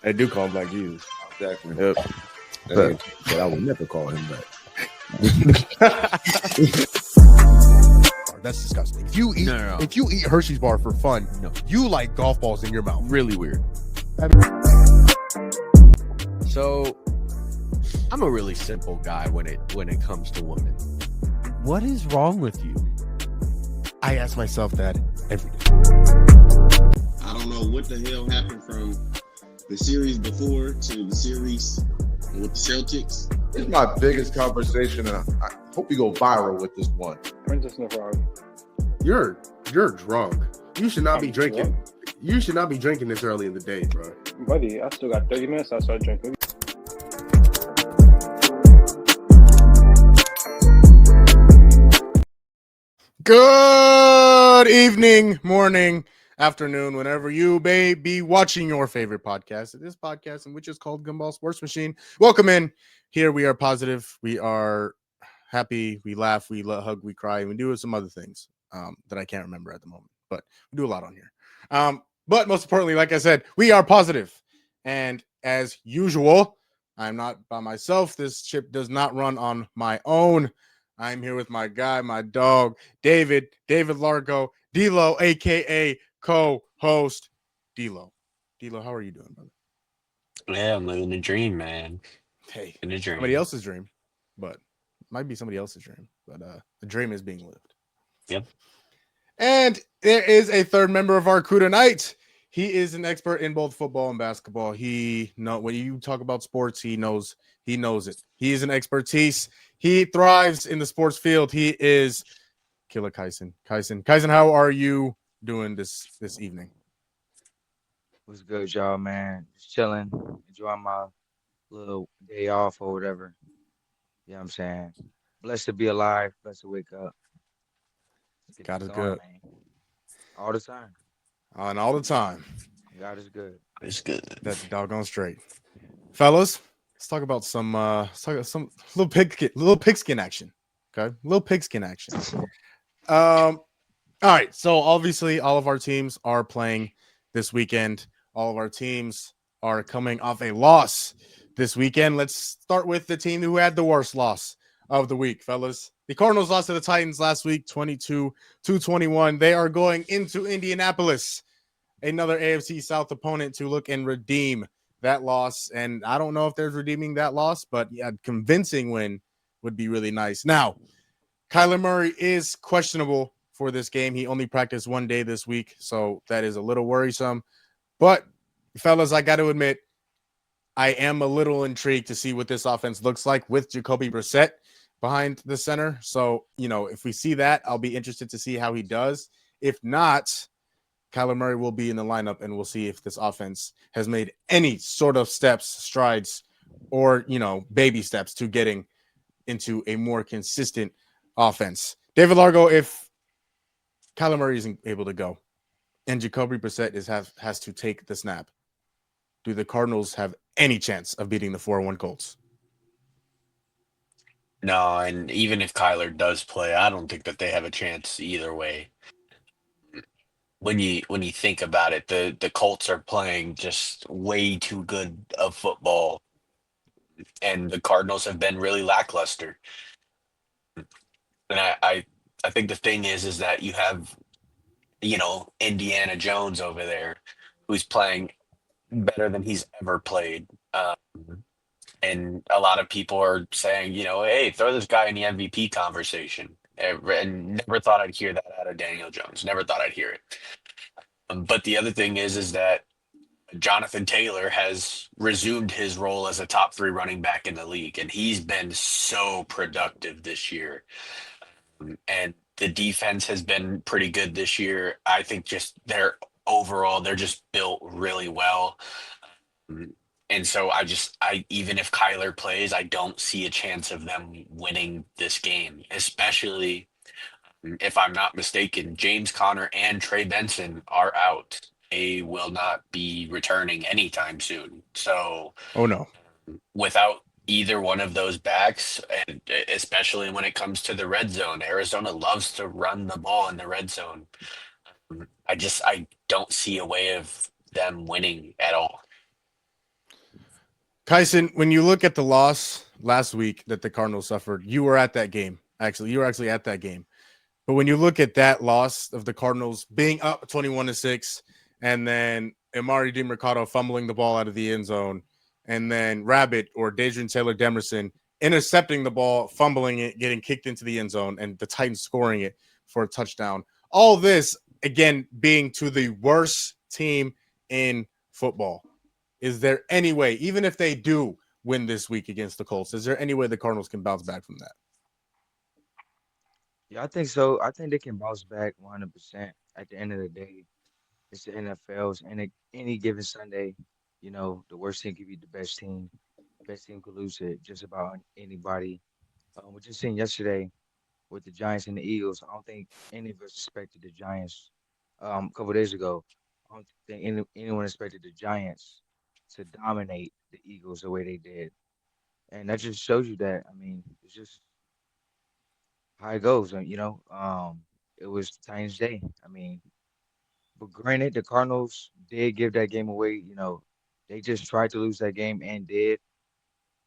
They do call him Black Jesus. Exactly. Yep. That nigga said I would never call him back. That's disgusting. If you eat, No. if you eat Hershey's bar for fun, you like golf balls in your mouth. Really weird. So, I'm a really simple guy when it comes to women. What is wrong with you? I ask myself that every day. I don't know what the hell happened from the series before to the series with the Celtics. It's my biggest conversation, and I hope we go viral with this one. Princess in the Frog. You're drunk. You should not be I'm drinking. drunk. You should not be drinking this early in the day, bro. Buddy, I still got 30 minutes. I start drinking. Good evening, morning, afternoon, whenever you may be watching your favorite podcast. This podcast, which is called Gumball Sports Machine. Welcome in. Here we are positive. We are happy. We laugh. We hug. We cry. And we do some other things that I can't remember at the moment. But we do a lot on here. But most importantly, like I said, we are positive. And as usual, I'm not by myself. This ship does not run on my own. I'm here with my guy, my dog, David Largo, D-Lo, a.k.a. co-host D-Lo. D-Lo, how are you doing, brother? Yeah, I'm living the dream, man. Hey, In a dream. somebody else's dream, but it might be somebody else's dream, but the dream is being lived. Yep. And there is a third member of our crew tonight. He is an expert in both football and basketball. When you talk about sports, he knows it. He is an expertise. He thrives in the sports field. He is Killer Kyson. Kyson, how are you doing this evening? What's good, y'all, man? Just chilling, enjoying my little day off or whatever. You know what I'm saying? Blessed to be alive, blessed to wake up. Let's get God this is going, good. man. All the time. And all the time. God is good. It's good. That's doggone straight. Fellas, let's talk about some little pigskin action. Okay? Little pigskin action. All right. So obviously all of our teams are playing this weekend. All of our teams are coming off a loss this weekend. Let's start with the team who had the worst loss of the week, fellas. The Cardinals lost to the Titans last week, 22-21. They are going into Indianapolis, another AFC South opponent, to look and redeem that loss. And I don't know if there's redeeming that loss, but yeah, convincing win would be really nice. Now, Kyler Murray is questionable for this game. He only practiced one day this week, so that is a little worrisome. But, fellas, I got to admit, I am a little intrigued to see what this offense looks like with Jacoby Brissett behind the center. So, if we see that, I'll be interested to see how he does. If not, Kyler Murray will be in the lineup, and we'll see if this offense has made any sort of strides, or, baby steps to getting into a more consistent offense. David Largo, if Kyler Murray isn't able to go and Jacoby Brissett has to take the snap, do the Cardinals have any chance of beating the 4-1 Colts? No, and even if Kyler does play, I don't think that they have a chance either way. When you think about it, the Colts are playing just way too good of football, and the Cardinals have been really lackluster. And I think the thing is that you have, Indiana Jones over there, who's playing better than he's ever played. And a lot of people are saying, hey, throw this guy in the MVP conversation. And never thought I'd hear that out of Daniel Jones. Never thought I'd hear it. But the other thing is that Jonathan Taylor has resumed his role as a top 3 running back in the league, and he's been so productive this year. And the defense has been pretty good this year. I think just they're just built really well. And so even if Kyler plays, I don't see a chance of them winning this game, especially if I'm not mistaken, James Conner and Trey Benson are out. They will not be returning anytime soon. So, Oh, no. without either one of those backs, and especially when it comes to the red zone, Arizona loves to run the ball in the red zone. I don't see a way of them winning at all. Kyson, when you look at the loss last week that the Cardinals suffered, you were at that game. Actually, you were actually at that game. But when you look at that loss of the Cardinals being up 21-6, and then Amari DiMercado fumbling the ball out of the end zone, and then Rabbit or Dadrian Taylor Demerson intercepting the ball, fumbling it, getting kicked into the end zone, and the Titans scoring it for a touchdown. All this, again, being to the worst team in football. Is there any way, even if they do win this week against the Colts, is there any way the Cardinals can bounce back from that? Yeah, I think so. I think they can bounce back 100%. At the end of the day, it's the NFL's, and any given Sunday, the worst team could be the best team. Best team could lose it just about anybody. We just seen yesterday with the Giants and the Eagles. I don't think any of us expected the Giants a couple days ago. I don't think anyone expected the Giants to dominate the Eagles the way they did. And that just shows you that, I mean, it's just how it goes. It was the Titans' day. I mean, but granted, the Cardinals did give that game away. They just tried to lose that game and did.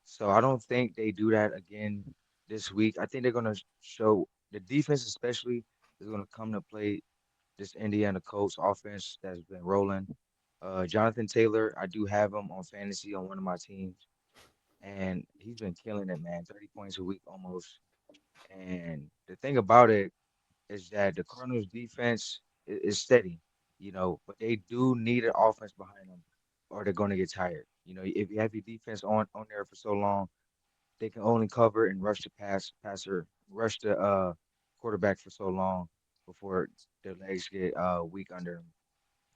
So I don't think they do that again this week. I think they're going to show the defense, especially, is going to come to play this Indiana Colts offense that's been rolling. Jonathan Taylor, I do have him on fantasy on one of my teams, and he's been killing it, man. 30 points a week almost. And the thing about it is that the Cardinals defense is steady, but they do need an offense behind them or they're going to get tired. If you have your defense on there for so long, they can only cover and rush the rush the quarterback for so long before their legs get weak under them.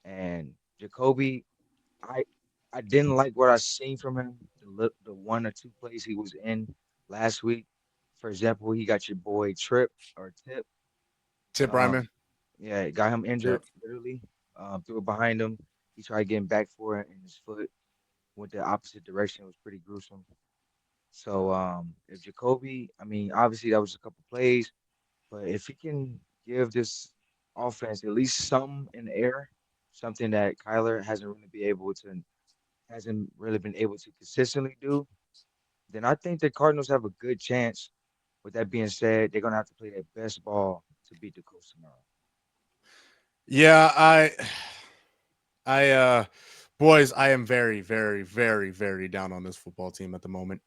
And Jacoby, I I didn't like what I seen from him. The one or two plays he was in last week. For example, he got your boy Trip or Tip. Tip Um, Ryman. yeah, it got him Yep. injured literally. Threw it behind him. He tried getting back for it, and his foot went the opposite direction. It was pretty gruesome. So if Jacoby, I mean, obviously that was a couple plays, but if he can give this offense at least some in the air, something that Kyler hasn't really been able to consistently do, then I think the Cardinals have a good chance. With that being said, they're gonna have to play their best ball to beat the Colts tomorrow. Yeah, I boys, I am very, very, very, very down on this football team at the moment.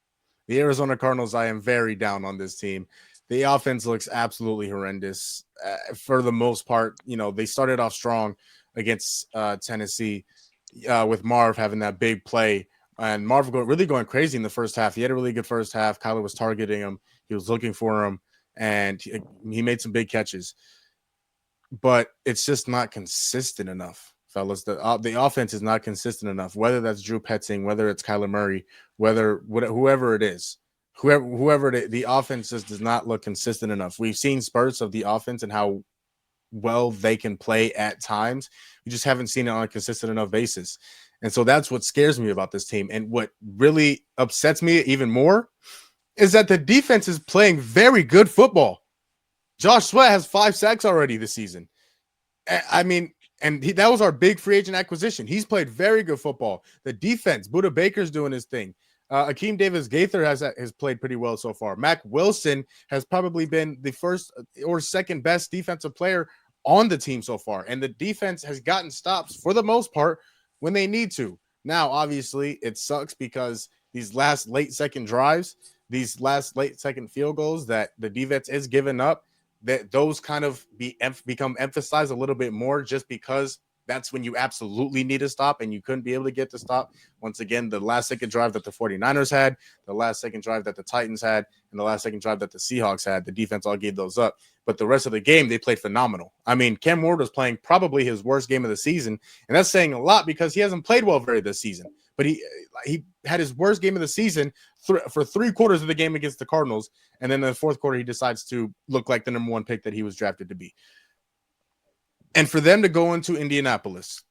The Arizona Cardinals, I am very down on this team. The offense looks absolutely horrendous for the most part. They started off strong against Tennessee with Marv having that big play, and Marv really going crazy in the first half. He had a really good first half. Kyler was targeting him. He was looking for him, and he made some big catches. But it's just not consistent enough, fellas. The offense is not consistent enough. Whether that's Drew Petzing, whether it's Kyler Murray, whoever it is, the offense just does not look consistent enough. We've seen spurts of the offense and how well they can play at times. We just haven't seen it on a consistent enough basis. And so that's what scares me about this team. And what really upsets me even more is that the defense is playing very good football. Josh Sweat has 5 sacks already this season. I mean, that was our big free agent acquisition. He's played very good football. The defense, Buda Baker's doing his thing. Akeem Davis-Gaither has played pretty well so far. Mac Wilson has probably been the first or second best defensive player on the team so far. And the defense has gotten stops for the most part when they need to. Now, obviously, it sucks because these last late second drives, these last late second field goals that the defense is giving up, that those kind of become emphasized a little bit more just because that's when you absolutely need to stop and you couldn't be able to get to stop. Once again, the last second drive that the 49ers had, the last second drive that the Titans had, and the last second drive that the Seahawks had, the defense all gave those up. But the rest of the game, they played phenomenal. I mean, Cam Ward was playing probably his worst game of the season, and that's saying a lot because he hasn't played well very this season. But he had his worst game of the season for 3 quarters of the game against the Cardinals, and then in the fourth quarter, he decides to look like the number 1 pick that he was drafted to be. And for them to go into Indianapolis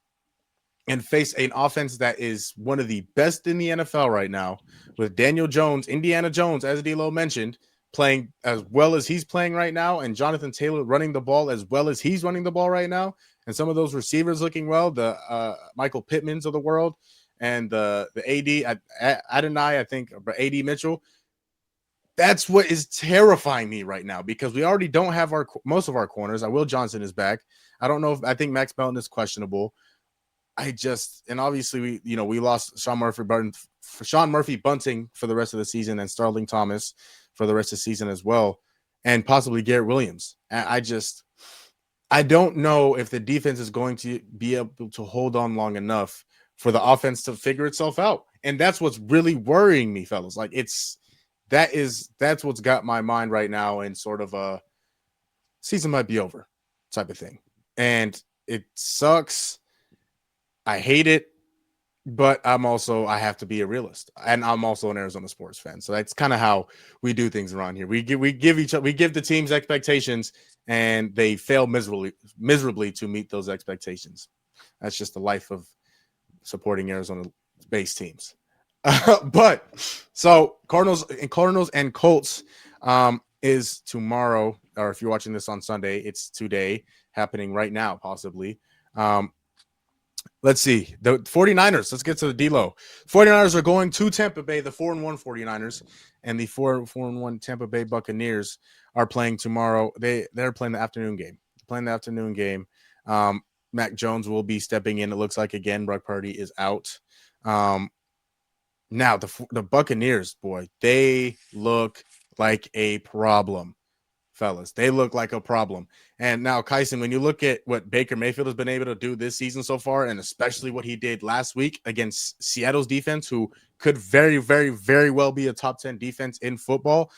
and face an offense that is one of the best in the NFL right now, with Daniel Jones, Indiana Jones, as D-Lo mentioned, playing as well as he's playing right now, and Jonathan Taylor running the ball as well as he's running the ball right now, and some of those receivers looking well, the Michael Pittmans of the world, and the AD Adonai, I think, but AD Mitchell. That's what is terrifying me right now because we already don't have most of our corners. Will Johnson is back. I don't know I think Max Melton is questionable. And obviously we lost Sean Murphy Bunting for the rest of the season and Starling Thomas for the rest of the season as well, and possibly Garrett Williams. I don't know if the defense is going to be able to hold on long enough for the offense to figure itself out. And that's what's really worrying me, fellas. Like that's what's got my mind right now, and sort of a season might be over type of thing. And it sucks. I hate it, but I have to be a realist, and I'm also an Arizona sports fan. So that's kind of how we do things around here. We give the teams expectations, and they fail miserably to meet those expectations. That's just the life of supporting Arizona-based teams. But so Cardinals and Colts is tomorrow, or if you're watching this on Sunday, it's today, happening right now, possibly. Let's see. The 49ers, let's get to the D-Lo. 49ers are going to Tampa Bay, the 4-1 49ers, and the 4-1 Tampa Bay Buccaneers are playing tomorrow. They're playing the afternoon game. Mac Jones will be stepping in. It looks like, again, Brock Purdy is out. Now, the Buccaneers, boy, they look like a problem, fellas. They look like a problem. And now, Kyson, when you look at what Baker Mayfield has been able to do this season so far, and especially what he did last week against Seattle's defense, who could very, very, very well be a top 10 defense in football,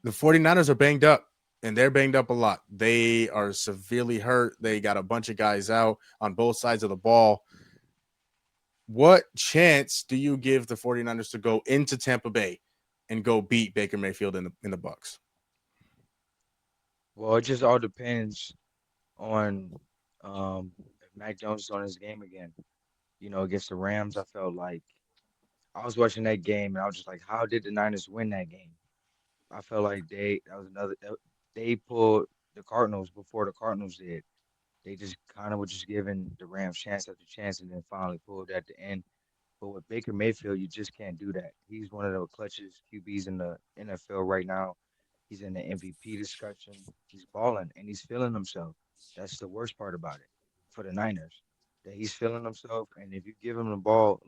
the 49ers are banged up, and they're banged up a lot. They are severely hurt. They got a bunch of guys out on both sides of the ball. What chance do you give the 49ers to go into Tampa Bay and go beat Baker Mayfield in the Bucs? Well, it just all depends on if Mac Jones is on his game again. Against the Rams, I felt like I was watching that game and I was just like, how did the Niners win that game? I felt like they pulled the Cardinals before the Cardinals did. They just kind of were just giving the Rams chance after chance and then finally pulled at the end. But with Baker Mayfield, you just can't do that. He's one of the clutchest QBs in the NFL right now. He's in the MVP discussion. He's balling and he's feeling himself. That's the worst part about it for the Niners, that he's feeling himself. And if you give him the ball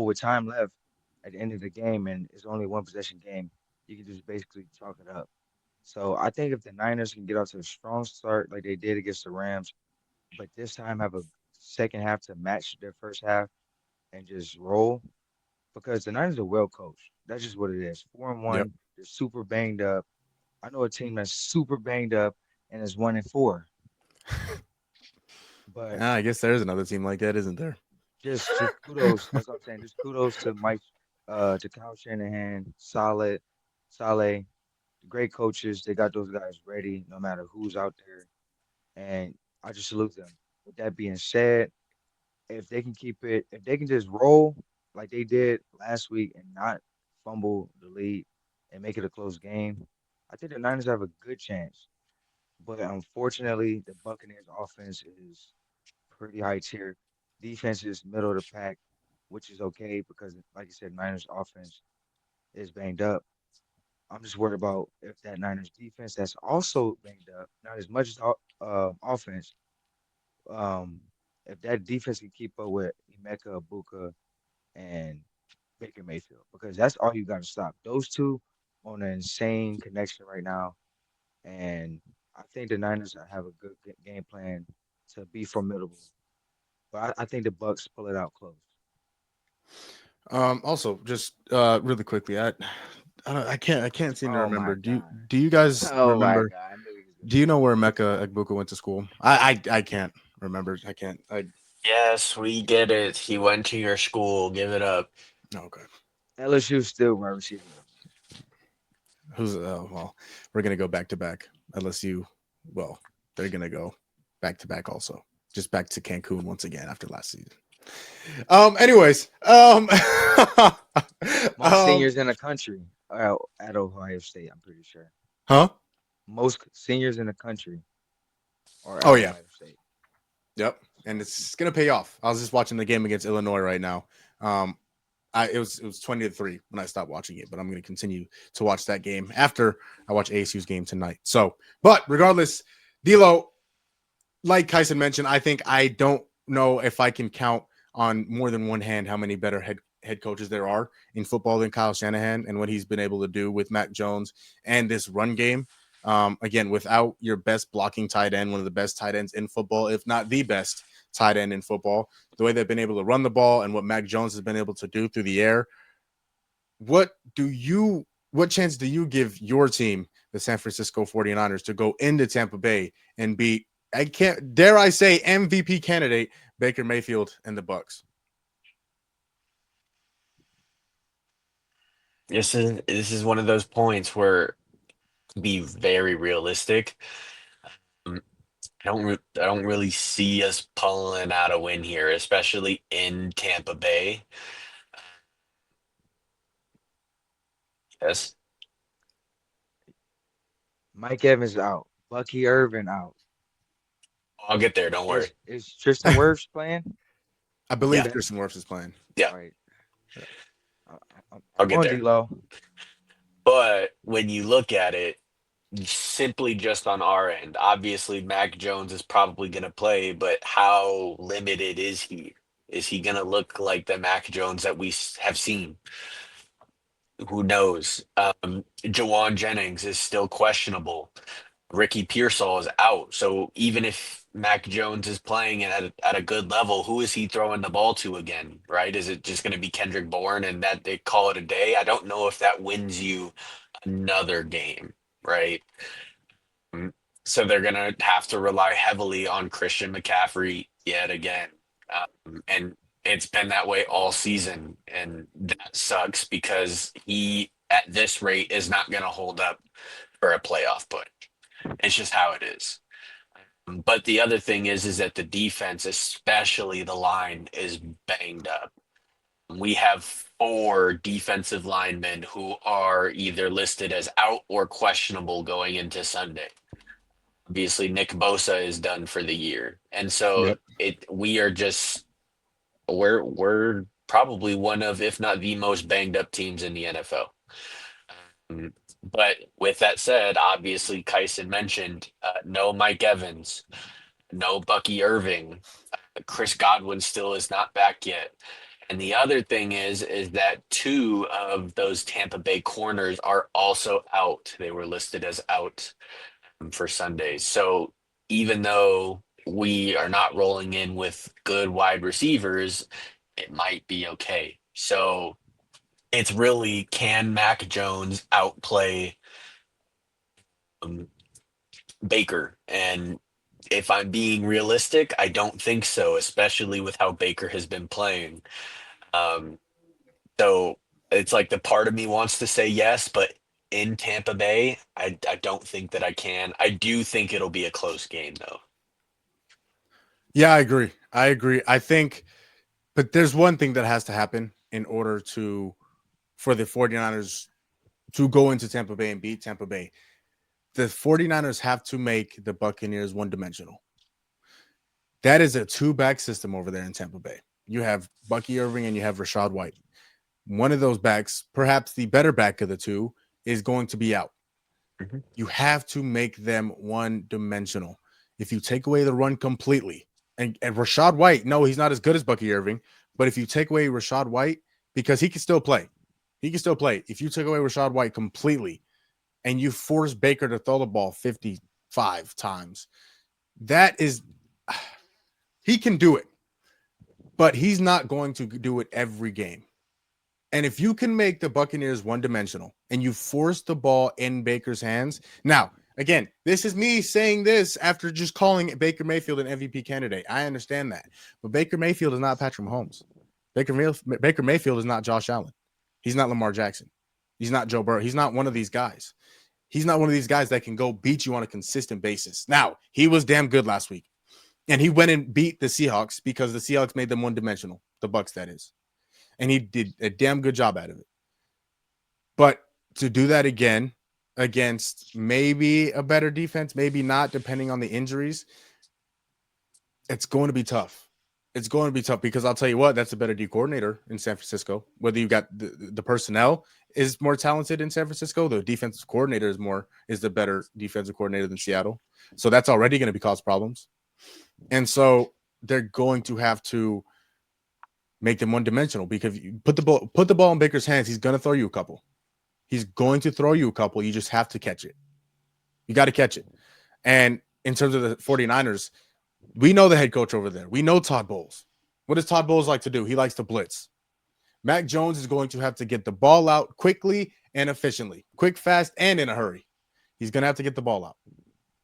with time left at the end of the game, and it's only one possession game, you can just basically chalk it up. So I think if the Niners can get off to a strong start like they did against the Rams, but this time have a second half to match their first half and just roll, because the Niners are well coached. That's just what it is. 4-1, Yep. they're super banged up. I know a team that's super banged up and is 1-4. But I guess there's another team like that, isn't there? just kudos. That's what I'm saying. Just kudos to Kyle Shanahan, Saleh, great coaches. They got those guys ready no matter who's out there. And I just salute them. With that being said, if they can just roll like they did last week and not fumble the lead and make it a close game, I think the Niners have a good chance. But unfortunately, the Buccaneers offense is pretty high tier. Defense is middle of the pack, which is okay because, like you said, Niners offense is banged up. I'm just worried about if that Niners defense that's also banged up, not as much as offense, um, if that defense can keep up with Emeka Ibuka and Baker Mayfield, because that's all you got to stop. Those two on an insane connection right now, and I think the Niners have a good game plan to be formidable. But I think the Bucks pull it out close. Also, just really quickly, I can't seem to Oh my remember. Do God. you guys Oh my remember? God. I knew he was gonna Do you say know that. where Emeka Egbuka went to school? I can't remember. I can't. Yes, we get it. He went to your school. Give it up. Okay. LSU still wide receiver. Well, we're gonna go back to back. They're gonna go back to back also. Just back to Cancun once again after last season. Anyways, Most seniors in the country at Ohio State, I'm pretty sure. Huh? Most seniors in the country are at Oh, yeah. Ohio State. Yep. and it's gonna pay off. I was just watching the game against Illinois right now. It was 20-3 when I stopped watching it, but I'm going to continue to watch that game after I watch ASU's game tonight. So, but regardless, D'Lo, like Kyson mentioned, I don't know if I can count on more than one hand how many better head coaches there are in football than Kyle Shanahan and what he's been able to do with Mac Jones and this run game. Again, without your best blocking tight end, one of the best tight ends in football, if not the best tight end in football, the way they've been able to run the ball and what Mac Jones has been able to do through the air. What chance do you give your team, the San Francisco 49ers, to go into Tampa Bay and beat, dare I say, MVP candidate Baker Mayfield and the Bucs? This is one of those points where, to be very realistic, I don't really see us pulling out a win here, especially in Tampa Bay. Yes. Mike Evans out. Bucky Irvin out. I'll get there. Don't worry. Is Tristan Wirfs playing? I believe Yeah. Tristan Wirfs is playing. Yeah. All right. I'll get there. D-Lo. But when you look at it, simply just on our end, obviously Mac Jones is probably going to play, but how limited is he? Is he going to look like the Mac Jones that we have seen? Who knows? Jawan Jennings is still questionable. Ricky Pearsall is out. So even if Mac Jones is playing at a good level, who is he throwing the ball to again, right? Is it just going to be Kendrick Bourne and that they call it a day? I don't know if that wins you another game, right? So they're going to have to rely heavily on Christian McCaffrey yet again. And it's been that way all season. And that sucks because he, at this rate, is not going to hold up for a playoff push. It's just how it is. But the other thing is that the defense, especially the line, is banged up. We have 4 defensive linemen who are either listed as out or questionable going into Sunday. Obviously, Nick Bosa is done for the year, and so we're probably one of, if not the most banged up teams in the NFL. But with that said, obviously, Kyson mentioned no Mike Evans, no Bucky Irving. Chris Godwin still is not back yet. And the other thing is that 2 of those Tampa Bay corners are also out. They were listed as out for Sundays. So even though we are not rolling in with good wide receivers, it might be okay. So it's really, can Mac Jones outplay Baker? And if I'm being realistic, I don't think so, especially with how Baker has been playing. So it's like the part of me wants to say yes, but in Tampa Bay, I don't think that I can. I do think it'll be a close game, though. Yeah, I agree. I think, but there's one thing that has to happen in order for the 49ers to go into Tampa Bay and beat Tampa Bay. The 49ers have to make the Buccaneers one-dimensional. That is a 2-back system over there in Tampa Bay. You have Bucky Irving and you have Rachaad White. One of those backs, perhaps the better back of the 2, is going to be out. Mm-hmm. You have to make them one-dimensional. If you take away the run completely, and Rachaad White, no, he's not as good as Bucky Irving, but if you take away Rachaad White, because he can still play. If you take away Rachaad White completely and you force Baker to throw the ball 55 times, he can do it, but he's not going to do it every game. And if you can make the Buccaneers one-dimensional and you force the ball in Baker's hands, now, again, this is me saying this after just calling Baker Mayfield an MVP candidate. I understand that. But Baker Mayfield is not Patrick Mahomes. Baker Mayfield is not Josh Allen. He's not Lamar Jackson. He's not Joe Burrow. He's not one of these guys. He's not one of these guys that can go beat you on a consistent basis. Now, he was damn good last week. And he went and beat the Seahawks because the Seahawks made them one-dimensional. The Bucs, that is. And he did a damn good job out of it. But to do that again against maybe a better defense, maybe not, depending on the injuries, It's going to be tough. It's going to be tough because I'll tell you what, that's a better D coordinator in San Francisco. Whether you got the personnel is more talented in San Francisco, the defensive coordinator is the better defensive coordinator than Seattle. So that's already going to be cause problems. And so they're going to have to make them one-dimensional because if you put the ball in Baker's hands, he's going to throw you a couple. He's going to throw you a couple. You just have to catch it. You got to catch it. And in terms of the 49ers, we know the head coach over there. We know Todd Bowles. What does Todd Bowles like to do? He likes to blitz. Mac Jones is going to have to get the ball out quickly and efficiently. Quick, fast, and in a hurry. He's going to have to get the ball out.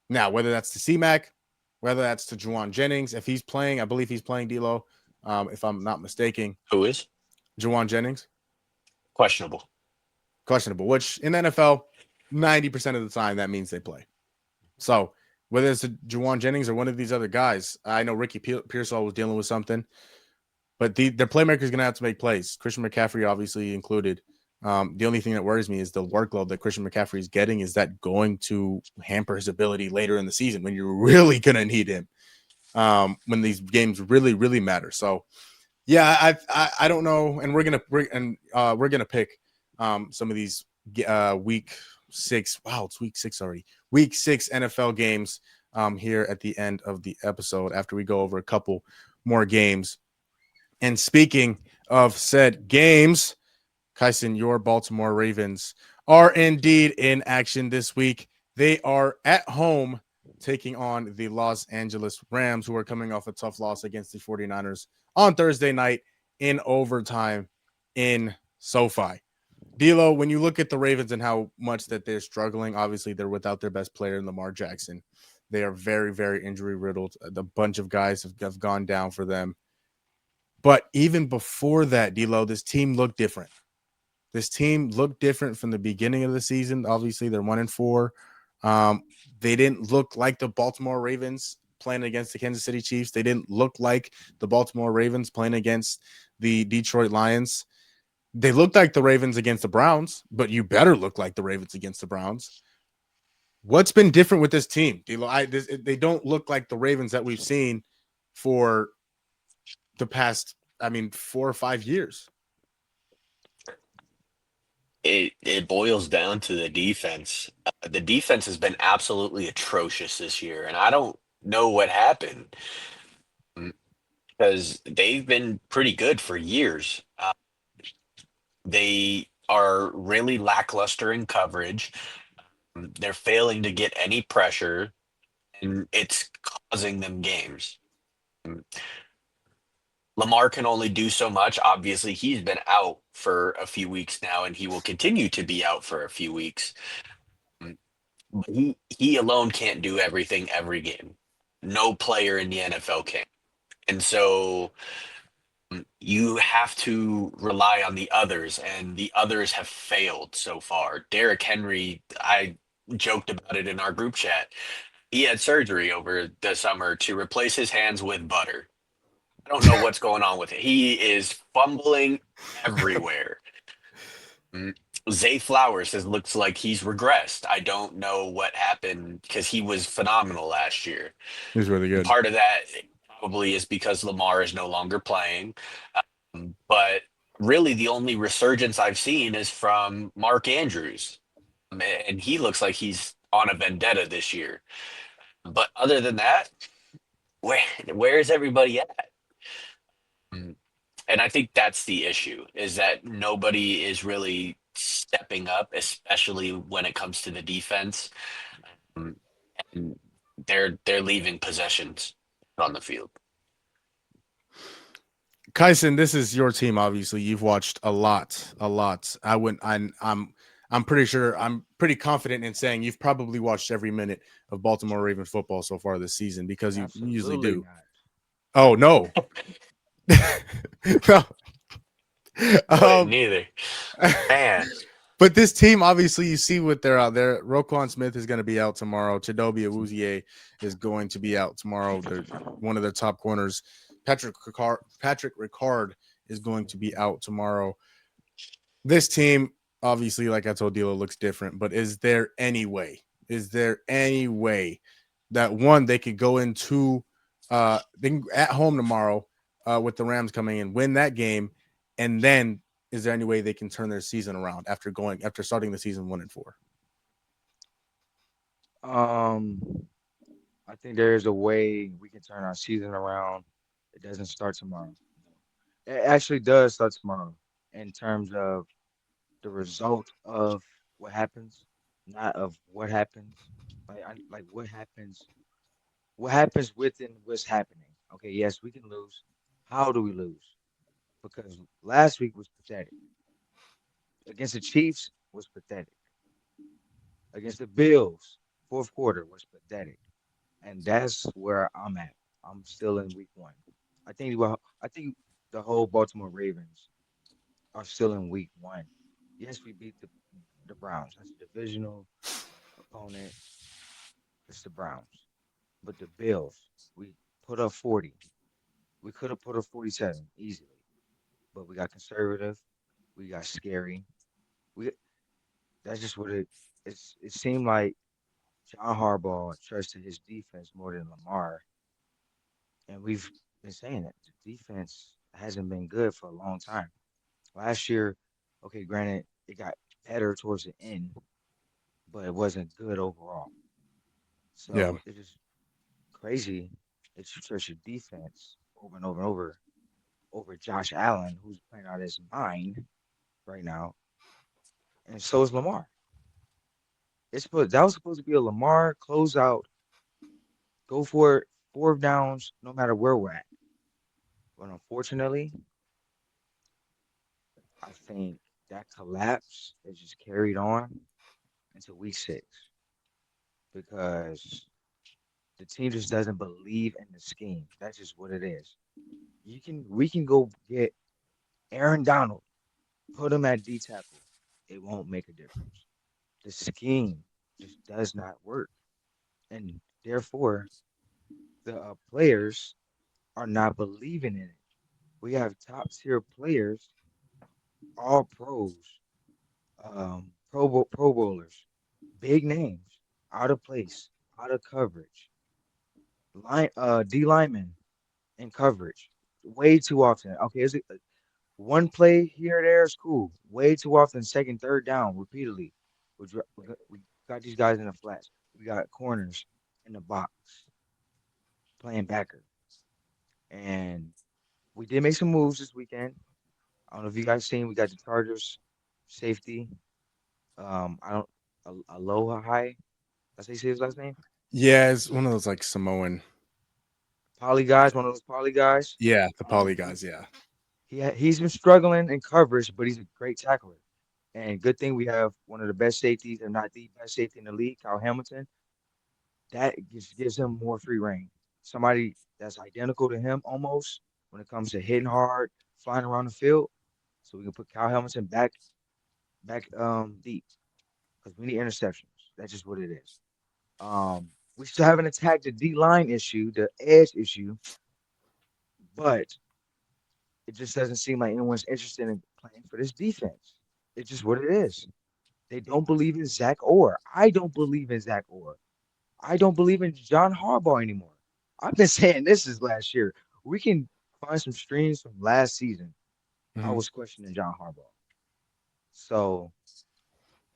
Now, whether that's to C-Mac, whether that's to Juwan Jennings, if he's playing, I believe he's playing D-Lo, if I'm not mistaken. Who is? Juwan Jennings. Questionable, which in the NFL, 90% of the time, that means they play. So whether it's Juwan Jennings or one of these other guys, I know Ricky Pearsall was dealing with something, but their playmaker is going to have to make plays. Christian McCaffrey obviously included. The only thing that worries me is the workload that Christian McCaffrey is getting. Is that going to hamper his ability later in the season when you're really going to need him when these games really, really matter? So, yeah, I don't know, and we're gonna pick some of these week 6. Wow, it's week 6 already. Week 6 NFL games here at the end of the episode after we go over a couple more games. And speaking of said games, Kyson, your Baltimore Ravens are indeed in action this week. They are at home taking on the Los Angeles Rams, who are coming off a tough loss against the 49ers on Thursday night in overtime in SoFi. D'Lo, when you look at the Ravens and how much that they're struggling, obviously they're without their best player, Lamar Jackson. They are very, very injury riddled. A bunch of guys have gone down for them. But even before that, D'Lo, this team looked different. This team looked different from the beginning of the season. Obviously, they're 1-4. They didn't look like the Baltimore Ravens playing against the Kansas City Chiefs. They didn't look like the Baltimore Ravens playing against the Detroit Lions. They looked like the Ravens against the Browns, but you better look like the Ravens against the Browns. What's been different with this team? They don't look like the Ravens that we've seen for the past, 4 or 5 years. It boils down to the defense. The defense has been absolutely atrocious this year, and I don't know what happened because they've been pretty good for years. They are really lackluster in coverage. They're failing to get any pressure, and it's causing them games. Lamar can only do so much. Obviously, he's been out for a few weeks now, and he will continue to be out for a few weeks. But he alone can't do everything every game. No player in the NFL can. And so you have to rely on the others, and the others have failed so far. Derrick Henry, I joked about it in our group chat. He had surgery over the summer to replace his hands with butter. I don't know what's going on with it. He is fumbling everywhere. Zay Flowers looks like he's regressed. I don't know what happened because he was phenomenal last year. He was really good. Part of that probably is because Lamar is no longer playing. But really the only resurgence I've seen is from Mark Andrews. And he looks like he's on a vendetta this year. But other than that, where is everybody at? And I think that's the issue, is that nobody is really stepping up, especially when it comes to the defense. And they're leaving possessions on the field. Kyson, this is your team. Obviously, you've watched a lot. I'm pretty confident in saying you've probably watched every minute of Baltimore Ravens football so far this season because you usually do. Not. Oh no. No. Neither. Man. But this team, obviously, you see what they're out there. Roquan Smith is going to be out tomorrow. Chidobe Awuzie is going to be out tomorrow. They're one of their top corners. Patrick Ricard is going to be out tomorrow. This team, obviously, like I told Dilo, looks different. But is there any way that, one, they could go into They can at home tomorrow with the Rams coming in, win that game, and then is there any way they can turn their season around after starting the season 1-4? I think there is a way we can turn our season around. It doesn't start tomorrow. It actually does start tomorrow in terms of the result of what happens, not of what happens. Like what happens. What happens within what's happening? Okay, yes, we can lose. How do we lose? Because last week was pathetic. Against the Chiefs was pathetic. Against the Bills, fourth quarter was pathetic. And that's where I'm at. I'm still in week one. I think the whole Baltimore Ravens are still in week one. Yes, we beat the Browns. That's a divisional opponent. It's the Browns. But the Bills, we put up 40. We could have put up 47 easily. But we got conservative. We got scary. We That's just what it seemed like John Harbaugh trusted his defense more than Lamar. And we've been saying that the defense hasn't been good for a long time. Last year, okay, granted, it got better towards the end, but it wasn't good overall. Yeah. So it is crazy that you trust your defense over and over and over Josh Allen, who's playing out his mind right now, and so is Lamar. That was supposed to be a Lamar closeout, go for it, fourth downs, no matter where we're at. But unfortunately, I think that collapse is just carried on into week 6 because the team just doesn't believe in the scheme. That's just what it is. We can go get Aaron Donald, put him at D tackle. It won't make a difference. The scheme just does not work, and therefore the players are not believing in it. We have top tier players, all pros, Pro Bowlers, big names, out of place, out of coverage, D linemen in coverage, way too often. Okay, is it one play here or there is cool. Way too often, second, third down, repeatedly. We got these guys in the flats. We got corners in the box playing backer, and we did make some moves this weekend. I don't know if you guys seen. We got the Chargers safety. I don't Aloha High. That's how you say his last name. Yeah, it's one of those like Samoan. Poly guys, one of those poly guys. Yeah, the poly guys. Yeah. He's been struggling in coverage, but he's a great tackler. And good thing we have one of the best safeties, if not the best safety in the league, Kyle Hamilton. That gives him more free reign. Somebody that's identical to him almost when it comes to hitting hard, flying around the field. So we can put Kyle Hamilton back deep because we need interceptions. That's just what it is. We still haven't attacked the D line issue, the edge issue, but it just doesn't seem like anyone's interested in playing for this defense. It's just what it is. They don't believe in Zach Orr. I don't believe in Zach Orr. I don't believe in John Harbaugh anymore. I've been saying this since last year. We can find some streams from last season. I was questioning John Harbaugh. So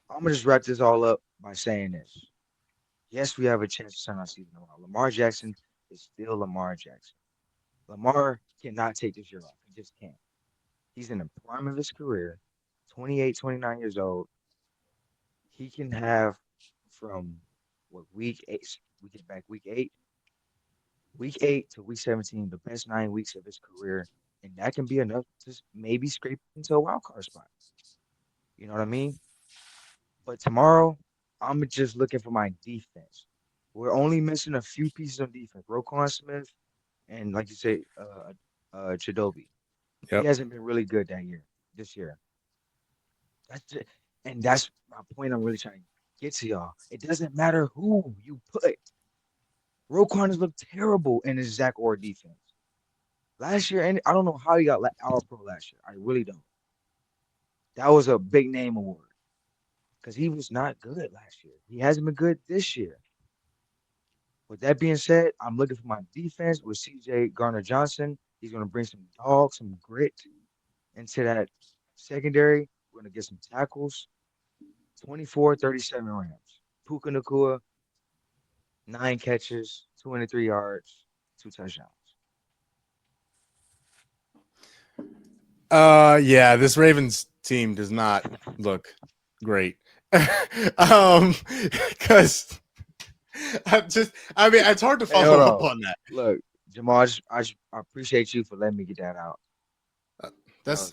I'm gonna just wrap this all up by saying this. Yes, we have a chance to turn our season around. Lamar Jackson is still Lamar Jackson. Lamar cannot take this year off. He just can't. He's in the prime of his career, 28, 29 years old. He can have from week 8, we get back week 8 to week 17, the best 9 weeks of his career. And that can be enough to maybe scrape into a wild card spot. You know what I mean? But tomorrow, I'm just looking for my defense. We're only missing a few pieces of defense. Roquan Smith and, like you say, Chidobe. Yep. He hasn't been really good this year. That's it. And that's my point I'm really trying to get to y'all. It doesn't matter who you put. Roquan has looked terrible in his Zach Orr defense. Last year, and I don't know how he got All Pro last year. I really don't. That was a big name award because he was not good last year. He hasn't been good this year. With that being said, I'm looking for my defense with CJ Garner-Johnson. He's going to bring some dog, some grit into that secondary. We're going to get some tackles. 24-37 Rams. Puka Nacua, 9 catches, 23 yards, 2 touchdowns. Yeah, this Ravens team does not look great. Because I mean, it's hard to Hey, follow hold up on. on that. Look, Jamal, I appreciate you for letting me get that out. That's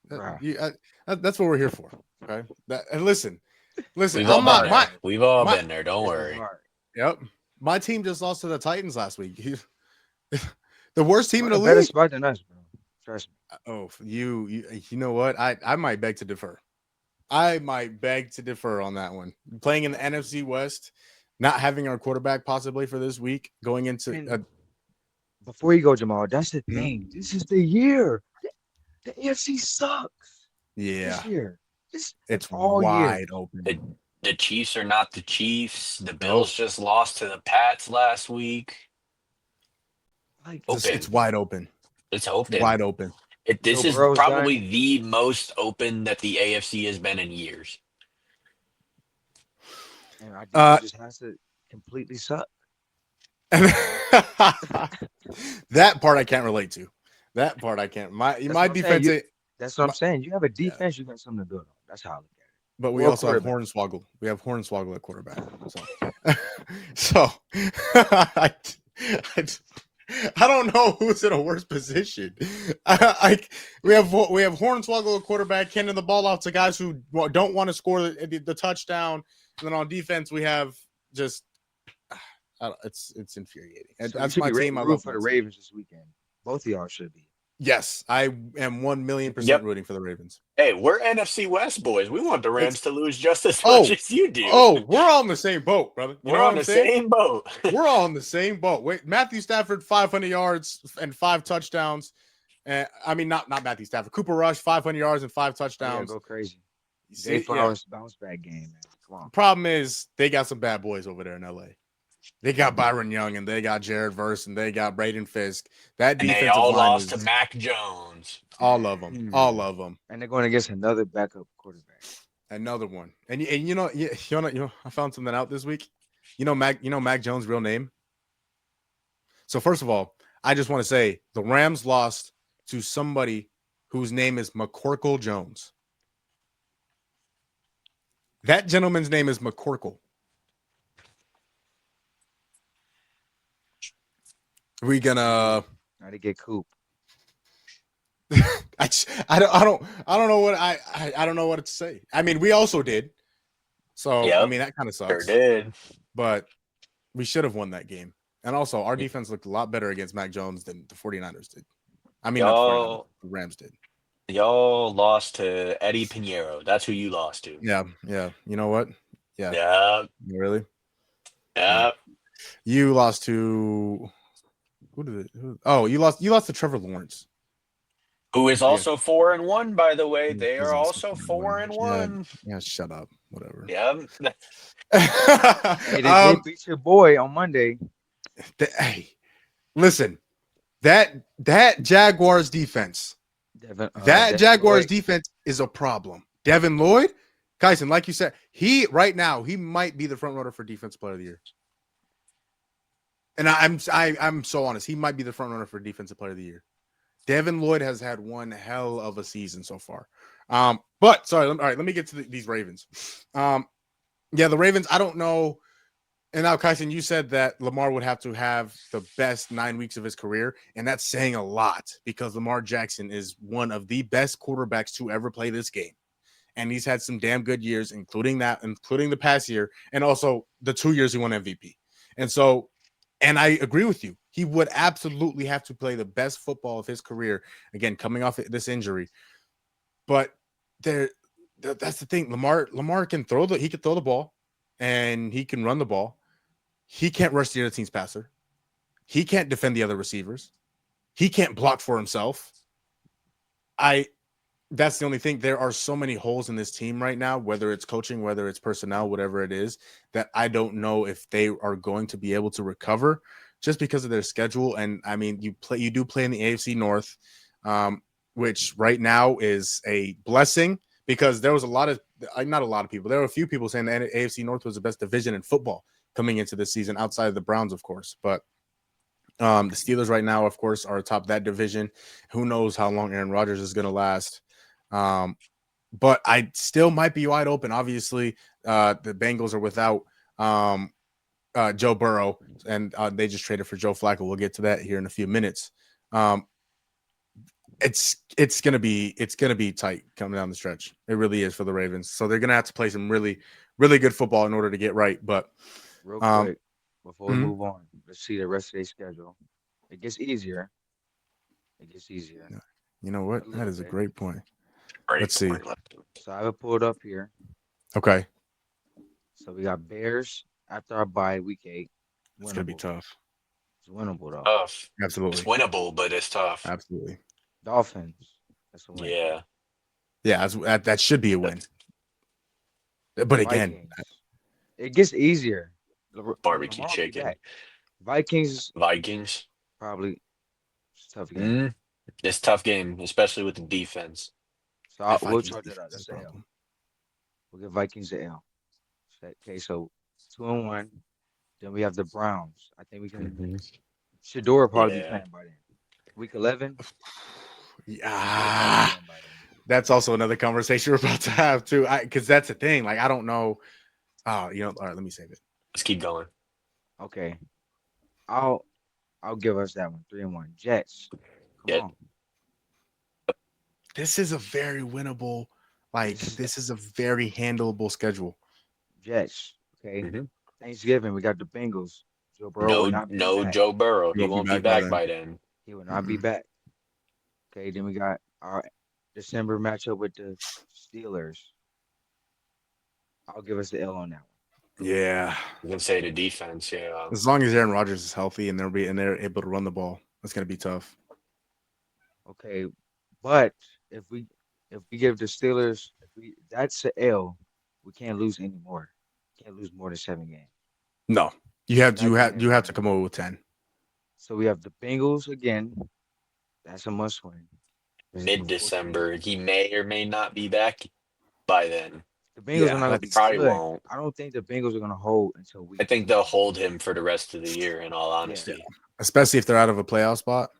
Bruh. that's what we're here for. Okay. And listen, We've I'm all not been there. We've all my- been there. Don't This is worry. hard. Yep. My team just lost to the Titans last week. The worst team We're in in the a better league. spot than us, bro. Trust me. Oh, you know what? I might beg to differ. I might beg to differ on that one. Playing in the NFC West, not having our quarterback possibly for this week, going into And before you go, Jamal, that's the thing. This is the year. The AFC sucks yeah, this year. it's all year. wide open. The Chiefs are not the Chiefs. The Bills just lost to the Pats last week. Like, It's wide open. It's open. Wide open. This Joe is Burrow's probably done. the most open that the AFC has been in years. And I think it just has to completely suck. That part I can't relate to. That part I can't. My what I'm defense, saying. That's what I'm saying. You have a defense, you got something to build on. That's how I look at it. but we Or also have quarterback. Hornswoggle. We have Hornswoggle at quarterback. So I don't know who's in a worse position. We have Hornswoggle at quarterback, handing the ball off to guys who don't want to score the touchdown, and then on defense we have just it's infuriating. And So that's you my should be team. I rooting love for my the team. Ravens this weekend. Both of y'all should be. Yes, I am 1,000,000% Yep. rooting for the Ravens. Hey, we're NFC West boys. We want the Rams to lose just as Oh, much as you do. Oh, we're all in the same boat, brother. You we're know on what the I'm saying? same boat. We're all in the same boat. Wait, Matthew Stafford, 500 yards and 5 touchdowns. I mean, not Matthew Stafford. Cooper Rush, 500 yards and 5 Yeah, touchdowns. go crazy. See, Zay Flowers bounce back game, man. Come on. Problem is, they got some bad boys over there in LA. They got Byron Young and they got Jared Verse and they got Braden Fisk. That And they defensive all line lost is to Mac Jones. all of them. All of them. And they're going against another backup quarterback. Another one. And you know, I found something out this week. You know Mac Jones' real name? So first of all, I just want to say the Rams lost to somebody whose name is McCorkle Jones. That gentleman's name is McCorkle. We gonna Now to get Coop. I don't know what I don't know what to say. I mean, we also did. So I Yep. mean that kind of Sure sucks. did. But we should have won that game. And also our defense looked a lot better against Mac Jones than the 49ers did. I mean, not the 49ers, the Rams did. Y'all lost to Eddie Pinheiro. That's who you lost to. Yeah. You know what? Yeah. Yeah. Really? Yeah. You lost to you lost to Trevor Lawrence. Who is also 4-1, by the way. They He's are also also 4-1. Yeah, shut up. Whatever. Yeah. Hey, they beat your boy on Monday. Hey, listen, that Jaguars defense, Jaguars defense is a problem. Devin Lloyd, Kyson, like you said, he might be the front runner for Defensive Player of the Year. And I'm so honest, he might be the front runner for Defensive Player of the Year. Devin Lloyd has had one hell of a season so far. But sorry, all right, let me get to these Ravens. The Ravens, I don't know. And now, Kyson, you said that Lamar would have to have the best 9 weeks of his career, and that's saying a lot because Lamar Jackson is one of the best quarterbacks to ever play this game. And he's had some damn good years, including the past year, and also the 2 years he won MVP. And I agree with you. He would absolutely have to play the best football of his career, again, coming off this injury. But that's the thing. Lamar can throw the ball, and he can run the ball. He can't rush the other team's passer. He can't defend the other receivers. He can't block for himself. that's the only thing. There are so many holes in this team right now, whether it's coaching, whether it's personnel, whatever it is, that I don't know if they are going to be able to recover just because of their schedule. And I mean, you do play in the AFC North, which right now is a blessing because there was not a lot of people. There were a few people saying the AFC North was the best division in football coming into this season, outside of the Browns, of course. But the Steelers right now, of course, are atop that division. Who knows how long Aaron Rodgers is going to last? But I still might be wide open. Obviously, the Bengals are without Joe Burrow, and they just traded for Joe Flacco. We'll get to that here in a few minutes. It's gonna be tight coming down the stretch. It really is for the Ravens. So they're gonna have to play some really, really good football in order to get right. But Real quick, before we move on, let's see the rest of their schedule. It gets easier. You know what? That is a great point. Let's see. So I have it pulled up here. Okay. So we got Bears after our bye, week 8. It's gonna be tough. It's winnable though. Tough. Absolutely. It's winnable, but it's tough. Absolutely. Dolphins. That's a win. Yeah. Yeah, that should be a win. But again, Vikings. It gets easier. Barbecue Lamar will be chicken. back. Vikings, Probably. it's a tough game. It's a tough game, especially with the defense. So If we'll Vikings try that defense out. is That's a an L. problem. We'll give Vikings the L. Okay, so 2-1. Then we have the Browns. I think we can. Shedeur will probably be playing by then. Week 11. Yeah. That's also another conversation we're about to have too. Because that's the thing. Like, I don't know. Oh, all right, let me save it. Let's keep going. Okay. I'll give us that one. 3-1. Jets. Come on. This is a very winnable, this is a very handleable schedule. Jets. Okay. Thanksgiving, we got the Bengals. Joe Burrow will not be back. Joe Burrow. He won't be back by then. He will not be back. Okay, then we got our December matchup with the Steelers. I'll give us the L on that one. Yeah. You can say the defense, yeah. As long as Aaron Rodgers is healthy and they're able to run the ball, that's gonna be tough. Okay, but if we give the Steelers, that's the L. We can't lose anymore. Can't lose more than 7 games. No, you have to come over with 10. So we have the Bengals again. That's a must win. Mid-December, he may or may not be back by then. The Bengals are not going to be probably good. won't. I don't think the Bengals are going to hold until week. I think they'll hold him for the rest of the year. In all honesty, especially if they're out of a playoff spot.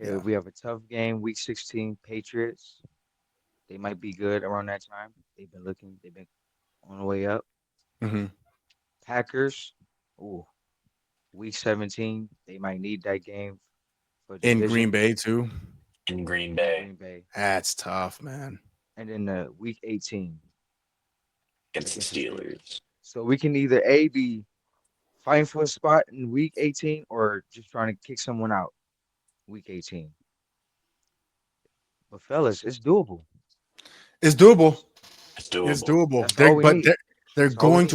Okay, we have a tough game, week 16, Patriots. They might be good around that time. They've been on the way up. Packers, week 17, they might need that game for in Green Bay too. In Green Bay, that's tough, man. And then week 18 against the Steelers. So we can either be fighting for a spot in week 18 or just trying to kick someone out week 18. But fellas, it's doable. It's doable. It's doable. It's doable. They're going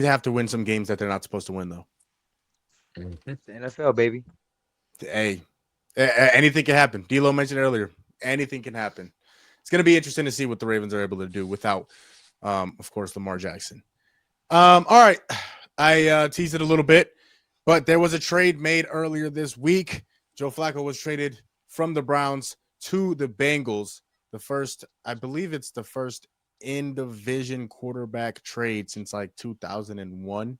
to have to win some games that they're not supposed to win, though. It's the NFL, baby. Hey, anything can happen. D'Lo mentioned earlier. Anything can happen. It's going to be interesting to see what the Ravens are able to do without, of course, Lamar Jackson. All right. I teased it a little bit, but there was a trade made earlier this week. Joe Flacco was traded from the Browns to the Bengals. I believe it's the first in-division quarterback trade since like 2001,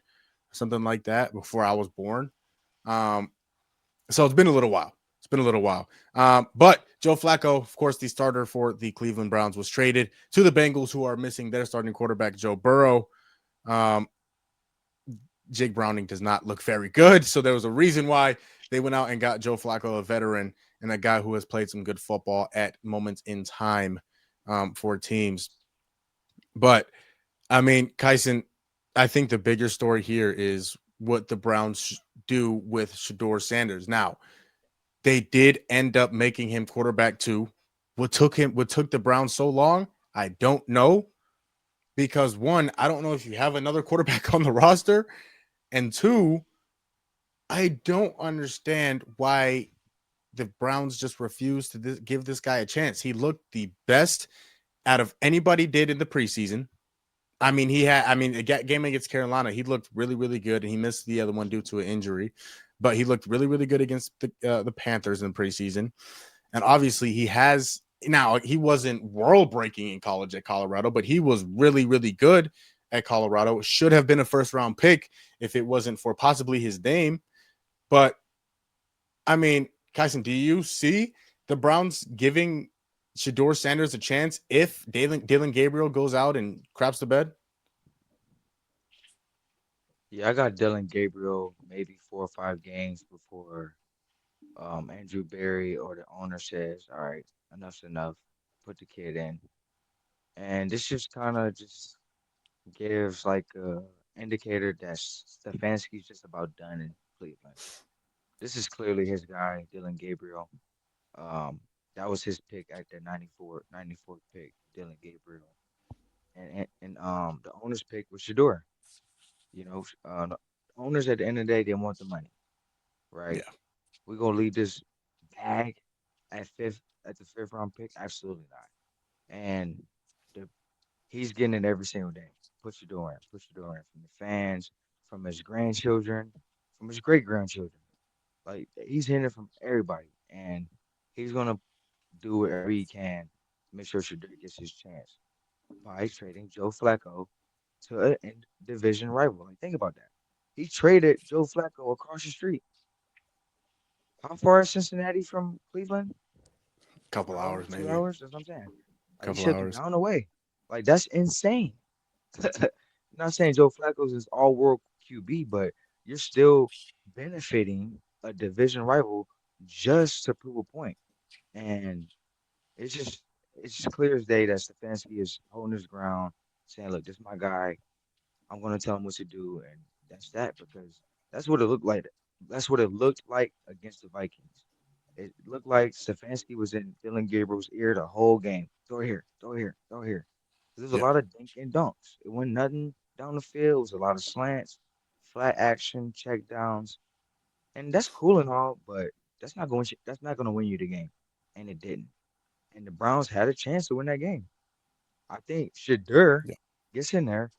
something like that, before I was born. So it's been a little while. But Joe Flacco, of course, the starter for the Cleveland Browns, was traded to the Bengals, who are missing their starting quarterback, Joe Burrow. Jake Browning does not look very good. So there was a reason why they went out and got Joe Flacco, a veteran, and a guy who has played some good football at moments in time for teams. But, I mean, Kyson, I think the bigger story here is what the Browns do with Shedeur Sanders. Now, they did end up making him quarterback too. What took the Browns so long? I don't know. Because one, I don't know if you have another quarterback on the roster. And two, I don't understand why the Browns just refused to give this guy a chance. He looked the best out of anybody did in the preseason. I mean, the game against Carolina, he looked really, really good, and he missed the other one due to an injury, but he looked really, really good against the Panthers in the preseason. And obviously he wasn't world breaking in college at Colorado, but he was really, really good at Colorado. Should have been a first round pick if it wasn't for possibly his name. But I mean, Kyson, do you see the Browns giving Shedeur Sanders a chance if Dillon Gabriel goes out and craps the bed? Yeah, I got Dylan Gabriel maybe 4 or 5 games before Andrew Berry or the owner says, all right, enough's enough. Put the kid in. And this just kind of just gives like a indicator that Stefanski's just about done in Cleveland. This is clearly his guy, Dylan Gabriel. Um, that was his pick at the 94th pick, Dylan Gabriel. And the owner's pick was Shedeur. The owners at the end of the day, they want the money, right? Yeah. We're gonna leave this bag at the fifth round pick? Absolutely not. And the he's getting it every single day. Put your door in from the fans, from his grandchildren, from his great grandchildren. Like he's hearing it from everybody, and he's gonna do whatever he can to make sure Shedeur gets his chance by trading Joe Flacco to a division rival. Like think about that. He traded Joe Flacco across the street. How far is Cincinnati from Cleveland? Couple Hour, hours, 2 maybe. hours. That's what I'm saying. Like he Couple shipped him hours. down the way. Like that's insane. Not saying Joe Flacco's is all world QB, but you're still benefiting a division rival just to prove a point. And it's just clear as day that Stefanski is holding his ground, saying, "Look, this is my guy. I'm going to tell him what to do," and that's that because that's what it looked like. That's what it looked like against the Vikings. It looked like Stefanski was in Dylan Gabriel's ear the whole game. Throw it here, throw it here, throw it here. There's a Yeah. lot of dink and dunks. It went nothing down the field. It was a lot of slants, flat action, check downs, and that's cool and all, but that's not going to win you the game, and it didn't. And the Browns had a chance to win that game. I think Shedeur Yeah. gets in there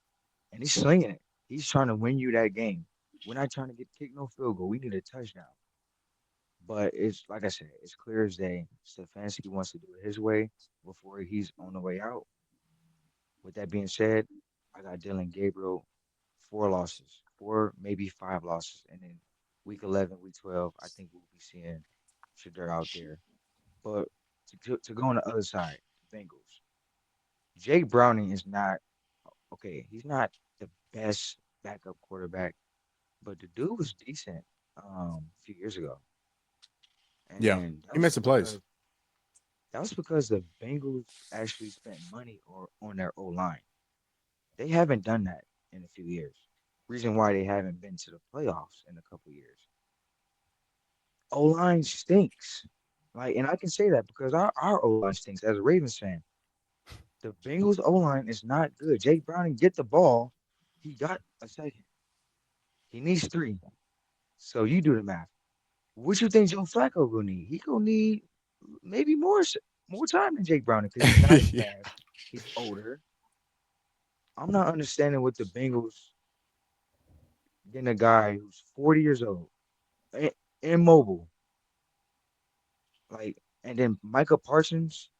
and he's slinging it. He's trying to win you that game. We're not trying to get kicked no field goal. We need a touchdown. But it's like I said, it's clear as day. Stefanski wants to do it his way before he's on the way out. With that being said, I got Dylan Gabriel 4 losses, 4 maybe 5 losses, and then week 11, week 12, I think we'll be seeing Shedeur out there. But to go on the other side, the Bengals. Jake Browning is not okay. He's not the best backup quarterback, but the dude was decent a few years ago. Yeah. And He made some plays. that was because the Bengals actually spent money on their O line. They haven't done that in a few years. Reason why they haven't been to the playoffs in a couple years. O line stinks. Like, and I can say that because our O line stinks as a Ravens fan. The Bengals O line is not good. Jake Browning get the ball. He got a second. He needs 3. So you do the math. What you think Joe Flacco gonna need? He gonna need maybe more time than Jake Browning because he's not as Yeah. fast. He's older. I'm not understanding what the Bengals getting a guy who's 40 years old, immobile, like, and then Micah Parsons.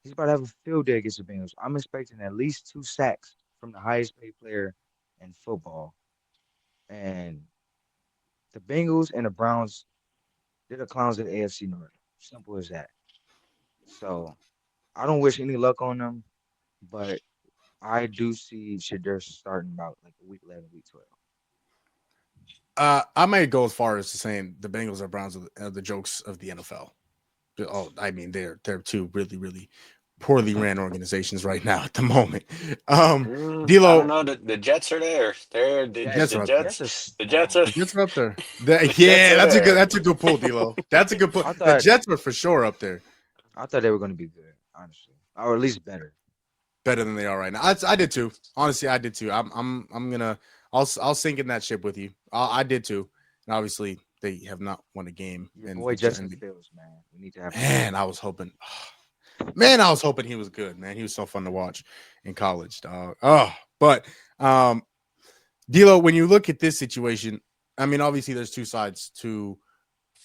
He's about to have a field day against the Bengals. I'm expecting at least 2 sacks from the highest paid player in football. And the Bengals and the Browns, they're the clowns of the AFC North. Simple as that. So I don't wish any luck on them, but I do see Shedeur starting about like week 11, week 12. I might go as far as to saying the Bengals or Browns are the jokes of the NFL. Oh, I mean, they're 2 really, really poorly ran organizations right now at the moment. I D'Lo, don't know. The Jets are there. Jets are up there. The Jets are. The Jets are up there. Jets Yeah, are there. that's a good pull, D'Lo. That's a good pull. I The thought Jets were for sure up there, I thought they were going to be good, honestly, or at least better. better than they are right now. I did too. Honestly, I did too. I'm gonna I'll sink in that ship with you. I did too. And obviously, They have not won a game. Your And boy Justin Fields, man. We need to have man, I was hoping. Man, I was hoping he was good, man. He was so fun to watch in college, dog. Oh, but D'Lo, when you look at this situation, I mean, obviously there's two sides to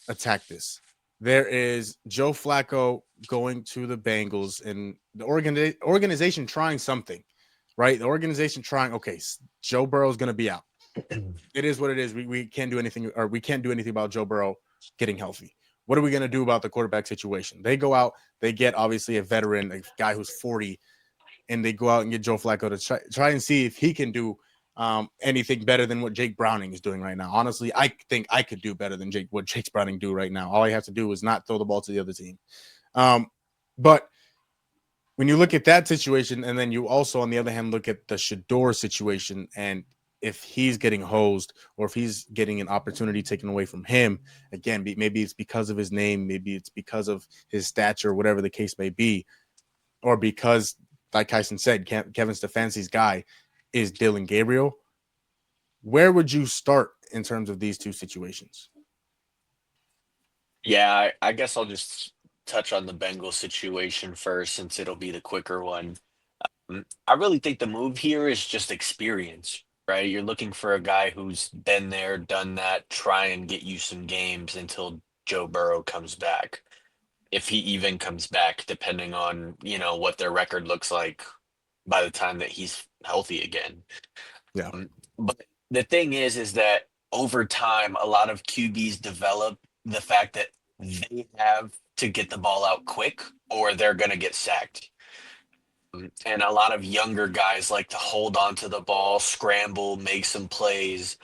attack this. There is Joe Flacco going to the Bengals and the organization trying something, right? The organization trying, okay, Joe Burrow's going to be out. It is what it is. We can't do anything, or we can't do anything about Joe Burrow getting healthy. What are we going to do about the quarterback situation? They go out, they get obviously a veteran, a guy who's 40, and they go out and get Joe Flacco to try and see if he can do anything better than what Jake Browning is doing right now. Honestly, I think I could do better than what Jake Browning do right now. All I have to do is not throw the ball to the other team. But when you look at that situation, and then you also, on the other hand, look at the Shedeur situation, and if he's getting hosed or if he's getting an opportunity taken away from him, again, maybe it's because of his name, maybe it's because of his stature, whatever the case may be, or because, like Kyson said, Kevin Stefanski's guy is Dylan Gabriel. Where would you start in terms of these two situations? Yeah, I guess I'll just touch on the Bengals situation first, since it'll be the quicker one. I really think the move here is just experience, right? You're looking for a guy who's been there, done that, try and get you some games until Joe Burrow comes back. If he even comes back, depending on, what their record looks like by the time that he's healthy again. Yeah. But the thing is that over time, a lot of QBs develop the fact that they have to get the ball out quick or they're going to get sacked. And a lot of younger guys like to hold on to the ball, scramble, make some plays.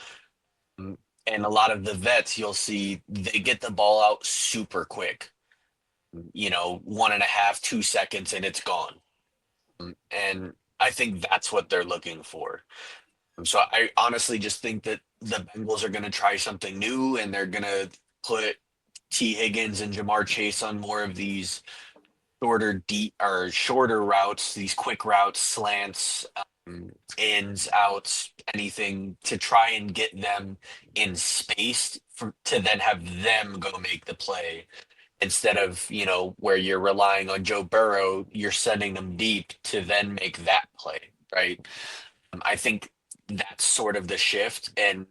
And a lot of the vets, you'll see, they get the ball out super quick. 1.5, 2 seconds, and it's gone. And I think that's what they're looking for. So I honestly just think that the Bengals are going to try something new, and they're going to put T. Higgins and Jamar Chase on more of these shorter routes, these quick routes, slants, ins, outs, anything to try and get them in space to then have them go make the play. Instead of, where you're relying on Joe Burrow, you're sending them deep to then make that play, right? I think that's sort of the shift. And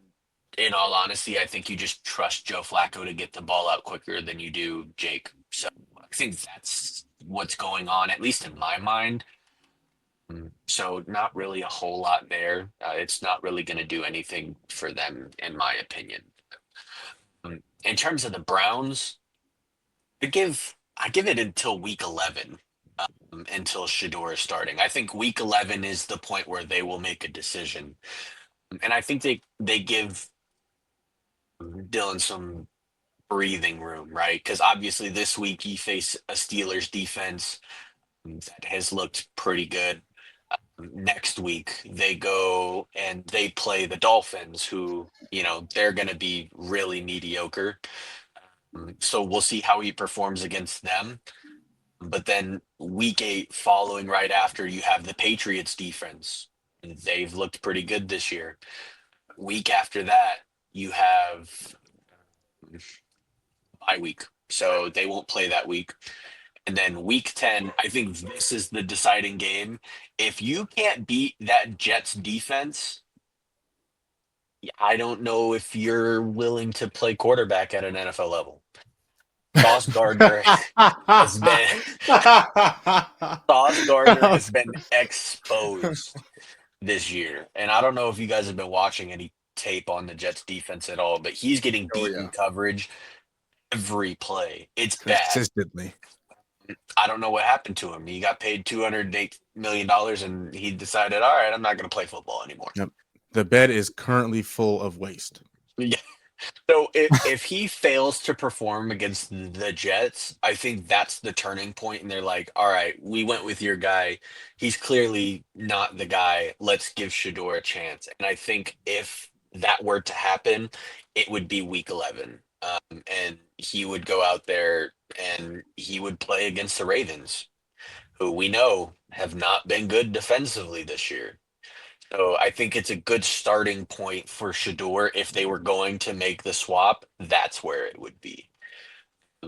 in all honesty, I think you just trust Joe Flacco to get the ball out quicker than you do Jake. So I think that's what's going on, at least in my mind. So not really a whole lot there. It's not really going to do anything for them, in my opinion. In terms of the Browns, I give it until week 11, until Shedeur is starting. I think week 11 is the point where they will make a decision. And I think they give Dylan some breathing room, right? Because obviously this week you face a Steelers defense that has looked pretty good. Next week they go and they play the Dolphins, who, they're going to be really mediocre. So we'll see how he performs against them. But then week 8 following right after, you have the Patriots defense. They've looked pretty good this year. Week after that, you have bye week. So they won't play that week. And then week 10, I think this is the deciding game. If you can't beat that Jets defense, I don't know if you're willing to play quarterback at an NFL level. Sauce Gardner has been exposed this year. And I don't know if you guys have been watching any tape on the Jets defense at all, but he's getting beaten coverage every play. It's consistently. Bad. I don't know what happened to him. He got paid $208 million and he decided, all right, I'm not going to play football anymore. Yep. The bed is currently full of waste. Yeah. So if he fails to perform against the Jets, I think that's the turning point. And they're like, all right, we went with your guy. He's clearly not the guy. Let's give Shedeur a chance. And I think if that were to happen, it would be week 11. And he would go out there and he would play against the Ravens, who we know have not been good defensively this year. So I think it's a good starting point for Shedeur. If they were going to make the swap, that's where it would be.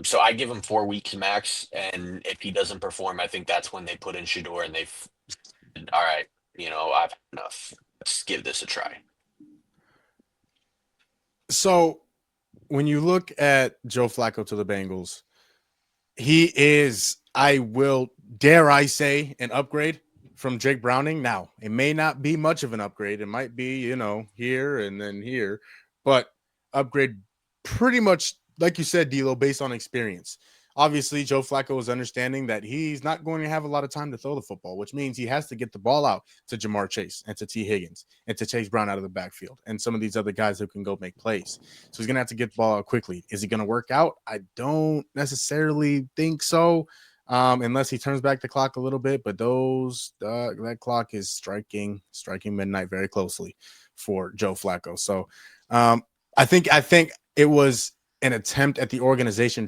So I give him 4 weeks max, and if he doesn't perform, I think that's when they put in Shedeur and they've said, all right, I've had enough. Let's give this a try. So when you look at Joe Flacco to the Bengals, he is, dare I say, an upgrade from Jake Browning. Now, it may not be much of an upgrade. It might be, here and then here, but upgrade pretty much, like you said, D'Lo, based on experience. Obviously, Joe Flacco is understanding that he's not going to have a lot of time to throw the football, which means he has to get the ball out to Jamar Chase and to T. Higgins and to Chase Brown out of the backfield and some of these other guys who can go make plays. So he's going to have to get the ball out quickly. Is he going to work out? I don't necessarily think so, unless he turns back the clock a little bit. But that clock is striking midnight very closely for Joe Flacco. So I think it was an attempt at the organization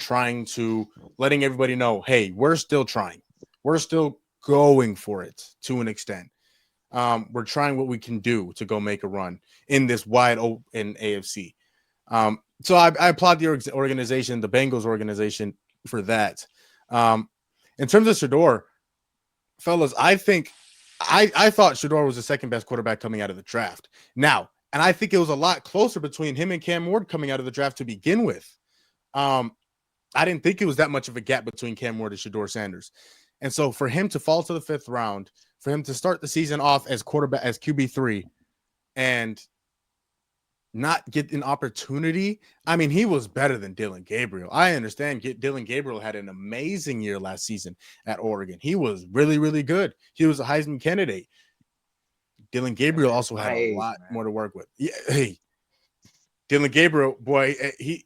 letting everybody know, hey, we're still trying. We're still going for it to an extent. We're trying what we can do to go make a run in this wide open AFC. So I applaud the organization, the Bengals organization, for that. In terms of Shedeur, fellas, I think I thought Shedeur was the second best quarterback coming out of the draft. Now, and I think it was a lot closer between him and Cam Ward coming out of the draft to begin with. I didn't think it was that much of a gap between Cam Ward and Shedeur Sanders. And so for him to fall to the 5th round, for him to start the season off as QB3 and not get an opportunity. I mean, he was better than Dillon Gabriel. I understand Dillon Gabriel had an amazing year last season at Oregon. He was really, really good. He was a Heisman candidate. Dillon Gabriel also had a lot more to work with. Yeah, hey, Dillon Gabriel, boy, he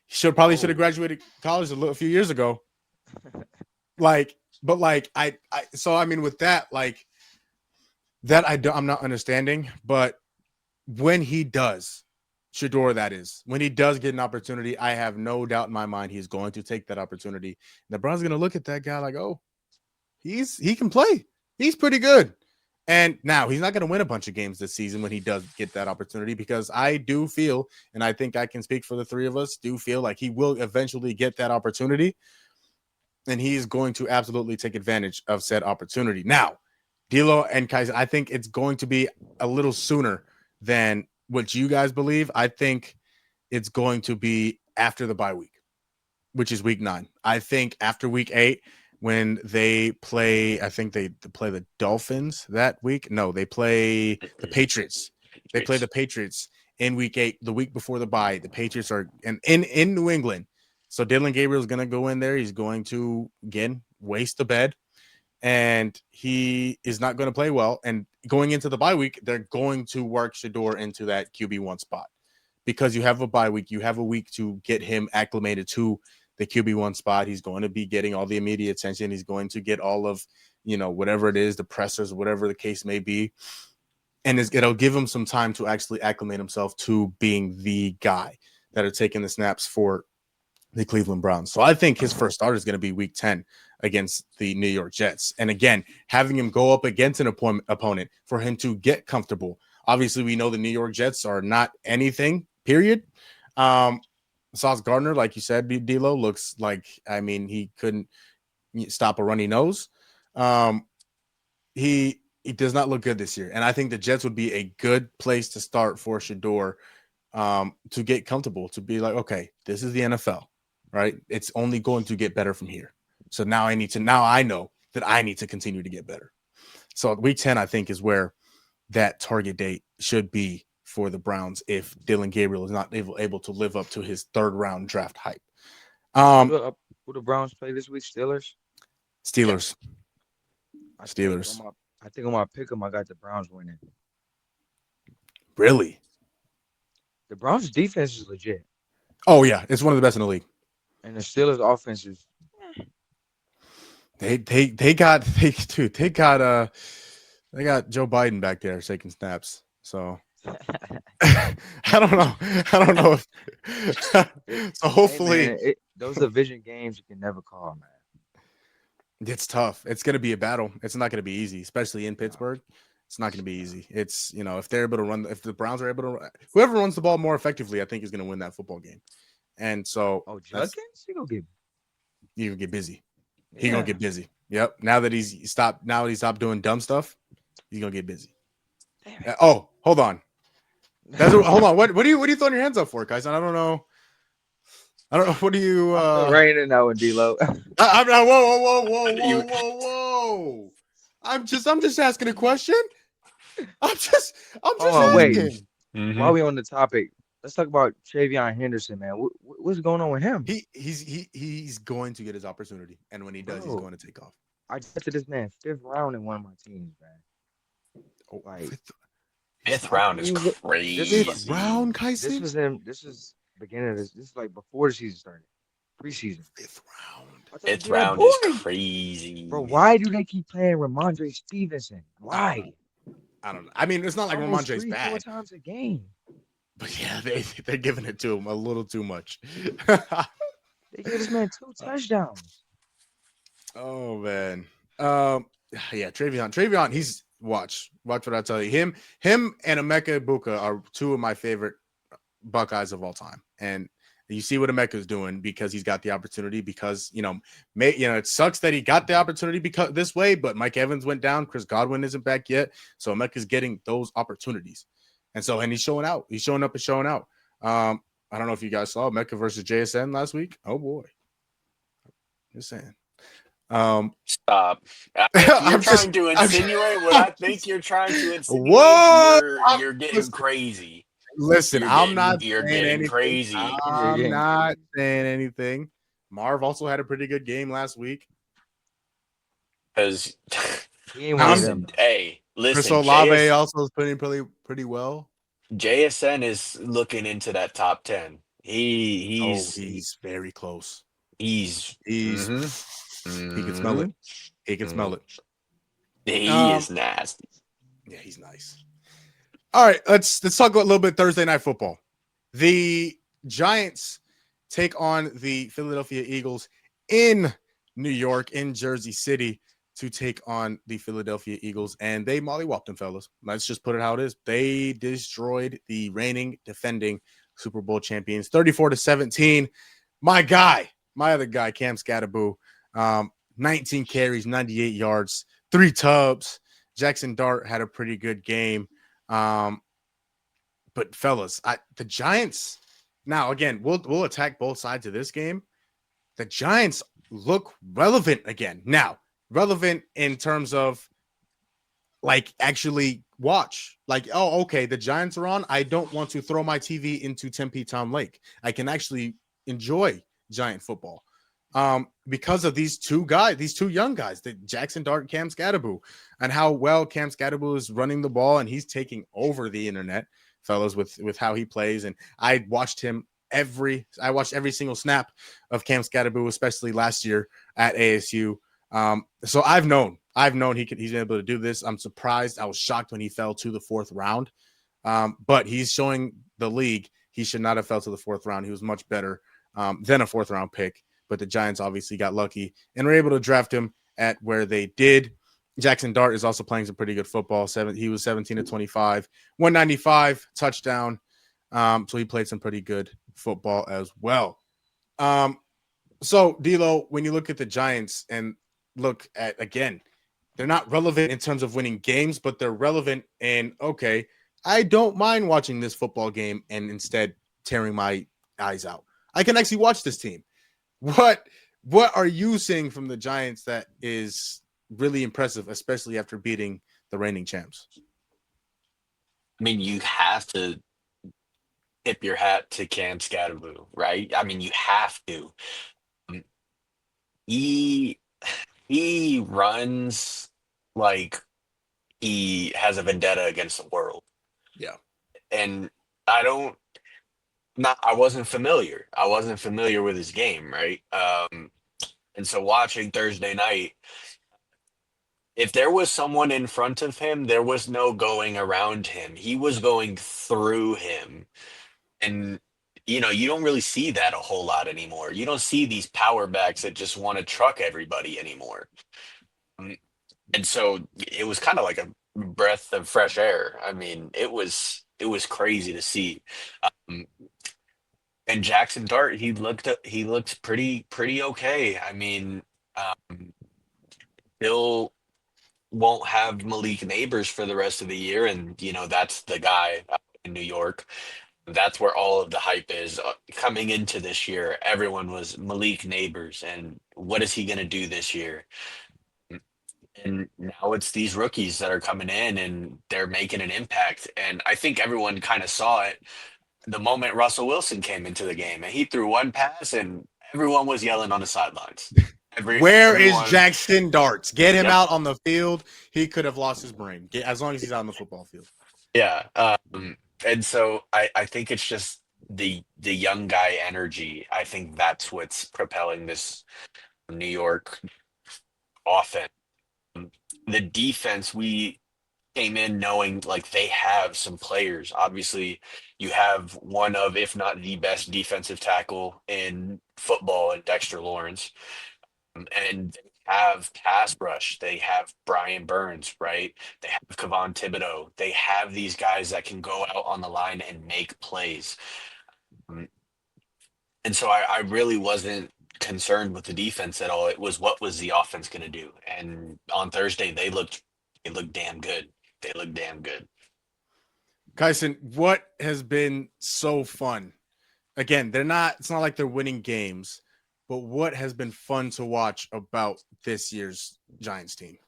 should have graduated college a few years ago. With that, I'm not understanding. But when he does, Shedeur, that is, when he does get an opportunity, I have no doubt in my mind he's going to take that opportunity. The Browns going to look at that guy like, oh, he can play. He's pretty good. And now he's not going to win a bunch of games this season when he does get that opportunity, because I do feel, and I think I can speak for the three of us, do feel like he will eventually get that opportunity, and he is going to absolutely take advantage of said opportunity. Now, D'Lo and Kyson, I think it's going to be a little sooner than what you guys believe. I think it's going to be after the bye week, which is week 9. I think after week 8, when they play, I think they play the Dolphins that week. No, they play the Patriots. They play the Patriots in week 8, the week before the bye. The Patriots are in New England. So Dillon Gabriel is going to go in there. He's going to, again, waste the bed. And he is not going to play well. And going into the bye week, they're going to work Shedeur into that QB1 spot, because you have a bye week. You have a week to get him acclimated to the QB1 spot. He's going to be getting all the immediate attention. He's going to get all of, whatever it is, the pressers, whatever the case may be. And it'll give him some time to actually acclimate himself to being the guy that are taking the snaps for the Cleveland Browns. So I think his first start is going to be week 10 against the New York Jets. And again, having him go up against an opponent for him to get comfortable. Obviously, we know the New York Jets are not anything, period. Sauce Gardner, like you said, D'Lo, looks like, he couldn't stop a runny nose. He does not look good this year. And I think the Jets would be a good place to start for Shedeur, to get comfortable, to be like, okay, this is the NFL, right? It's only going to get better from here. So now I know that I need to continue to get better. So week 10, I think, is where that target date should be for the Browns if Dillon Gabriel is not able to live up to his 3rd round draft hype. Who the Browns play this week? Steelers. I think on my pick 'em, I got the Browns winning. Really? The Browns' defense is legit. Oh yeah, it's one of the best in the league. And the Steelers' offense is. They got Joe Biden back there taking snaps. So I don't know. So hopefully, hey man, those division games you can never call, man. It's tough. It's going to be a battle. It's not going to be easy, especially in Pittsburgh. It's not going to be easy. It's, if they're able to run, if the Browns are able to, whoever runs the ball more effectively, I think is going to win that football game. And so Oh, that's Judkins? He gonna get you can get busy. yeah. He's gonna get busy. Yep. Now that he's stopped doing dumb stuff, he's gonna get busy. Damn it. Oh, hold on. Hold on. What are you throwing your hands up for, Kyson? I don't know. What do you? I'm right in that one, D-Lo. I'm not. Whoa! I'm just asking a question. I'm just Wait. asking. Mhm. While we on the topic, let's talk about Travion Henderson, man. What's going on with him? He's going to get his opportunity, and when he does, he's Bro. going to take off. I drafted this man 5th round in one of my teams, man. Oh, Like, Fifth round is Fifth crazy. fifth round, Kyson. This was beginning of this. This is like before the season started, preseason. Fifth round. I thought, Fifth yeah, round boy. is crazy. Bro, why do they keep playing Ramondre Stevenson? Why? I don't know. I mean, it's not like Almost Ramondre's 3-4 bad, times a game. but yeah, they're giving it to him a little too much. They gave this man 2 touchdowns. Oh man. Yeah, Travion, he's watch what I tell you. Him and Emeka Ibuka are 2 of my favorite Buckeyes of all time. And you see what Emeka's doing because he's got the opportunity because, it sucks that he got the opportunity because this way, but Mike Evans went down. Chris Godwin isn't back yet. So Emeka's getting those opportunities. And he's showing out. He's showing up and showing out. I don't know if you guys saw Emeka versus JSN last week. Oh boy. Just saying. Stop. If you're trying to insinuate what I think you're trying to insinuate, What? you're getting crazy. Listen, You're not you're saying getting anything. crazy. I'm not saying anything. Marv also had a pretty good game last week. Because He ain't one of them. hey, Chris listen, Olave also is putting pretty well. JSN is looking into that top 10. He's very close. he's He can smell it. He can smell it. He is nasty. Yeah, he's nice. All right, let's talk about a little bit Thursday night football. The Giants take on the Philadelphia Eagles in New York, in Jersey City, to take on the Philadelphia Eagles, and they mollywopped them, fellas. Let's just put it how it is. They destroyed the reigning, defending Super Bowl champions, 34-17. My other guy, Cam Scatterboo, 19 carries, 98 yards, 3 tubs. Jackson Dart had a pretty good game. But fellas, the Giants, now again, we'll attack both sides of this game. The Giants look relevant again. Now, relevant in terms of like actually watch. Like, oh, okay, the Giants are on. I don't want to throw my TV into Tempe Town Lake. I can actually enjoy Giant football. Because of these 2 young guys, the Jackson Dart and Cam Scatterboo, and how well Cam Scatterboo is running the ball, and he's taking over the internet, fellas, with how he plays. And I watched every single snap of Cam Scatterboo, especially last year at ASU. So I've known he's been able to do this. I'm surprised. I was shocked when he fell to the 4th round. But he's showing the league he should not have fell to the 4th round. He was much better than a 4th round pick. But the Giants obviously got lucky and were able to draft him at where they did. Jackson Dart is also playing some pretty good football. He was 17-25, 195 touchdown. So he played some pretty good football as well. So D'Lo, when you look at the Giants and look at, again, they're not relevant in terms of winning games, but they're relevant in, okay, I don't mind watching this football game and instead tearing my eyes out. I can actually watch this team. What are you seeing from the Giants that is really impressive, especially after beating the reigning champs? I mean, you have to tip your hat to Cam Scatterboo, right? I mean, you have to. He runs like he has a vendetta against the world. Yeah. And I wasn't familiar. I wasn't familiar with his game, right? And so watching Thursday night, if there was someone in front of him, there was no going around him. He was going through him. And, you don't really see that a whole lot anymore. You don't see these power backs that just want to truck everybody anymore. And so it was kind of like breath of fresh air. I mean, it was crazy to see. Um, and Jackson Dart, he looked pretty okay. I mean, Bill won't have Malik Neighbors for the rest of the year, and that's the guy in New York. That's where all of the hype is coming into this year. Everyone was Malik Neighbors, and what is he going to do this year? And now it's these rookies that are coming in and they're making an impact. And I think everyone kind of saw it the moment Russell Wilson came into the game and he threw one pass and everyone was yelling on the sidelines. Where is Everyone, Jackson Darts? Get him yep, out on the field. He could have lost his brain as long as he's out on the football field. yeah. And so I think it's just the young guy energy. I think that's what's propelling this New York offense. The defense, we came in knowing like they have some players. Obviously, you have one of, if not the best defensive tackle in football in Dexter Lawrence. And they have pass rush. They have Brian Burns, right? They have Kevon Thibodeau. They have these guys that can go out on the line and make plays. Um, And so I really wasn't concerned with the defense at all. It was what was the offense going to do. And on Thursday, they looked damn good. They looked damn good. Kyson, what has been so fun? Again, it's not like they're winning games, but what has been fun to watch about this year's Giants team?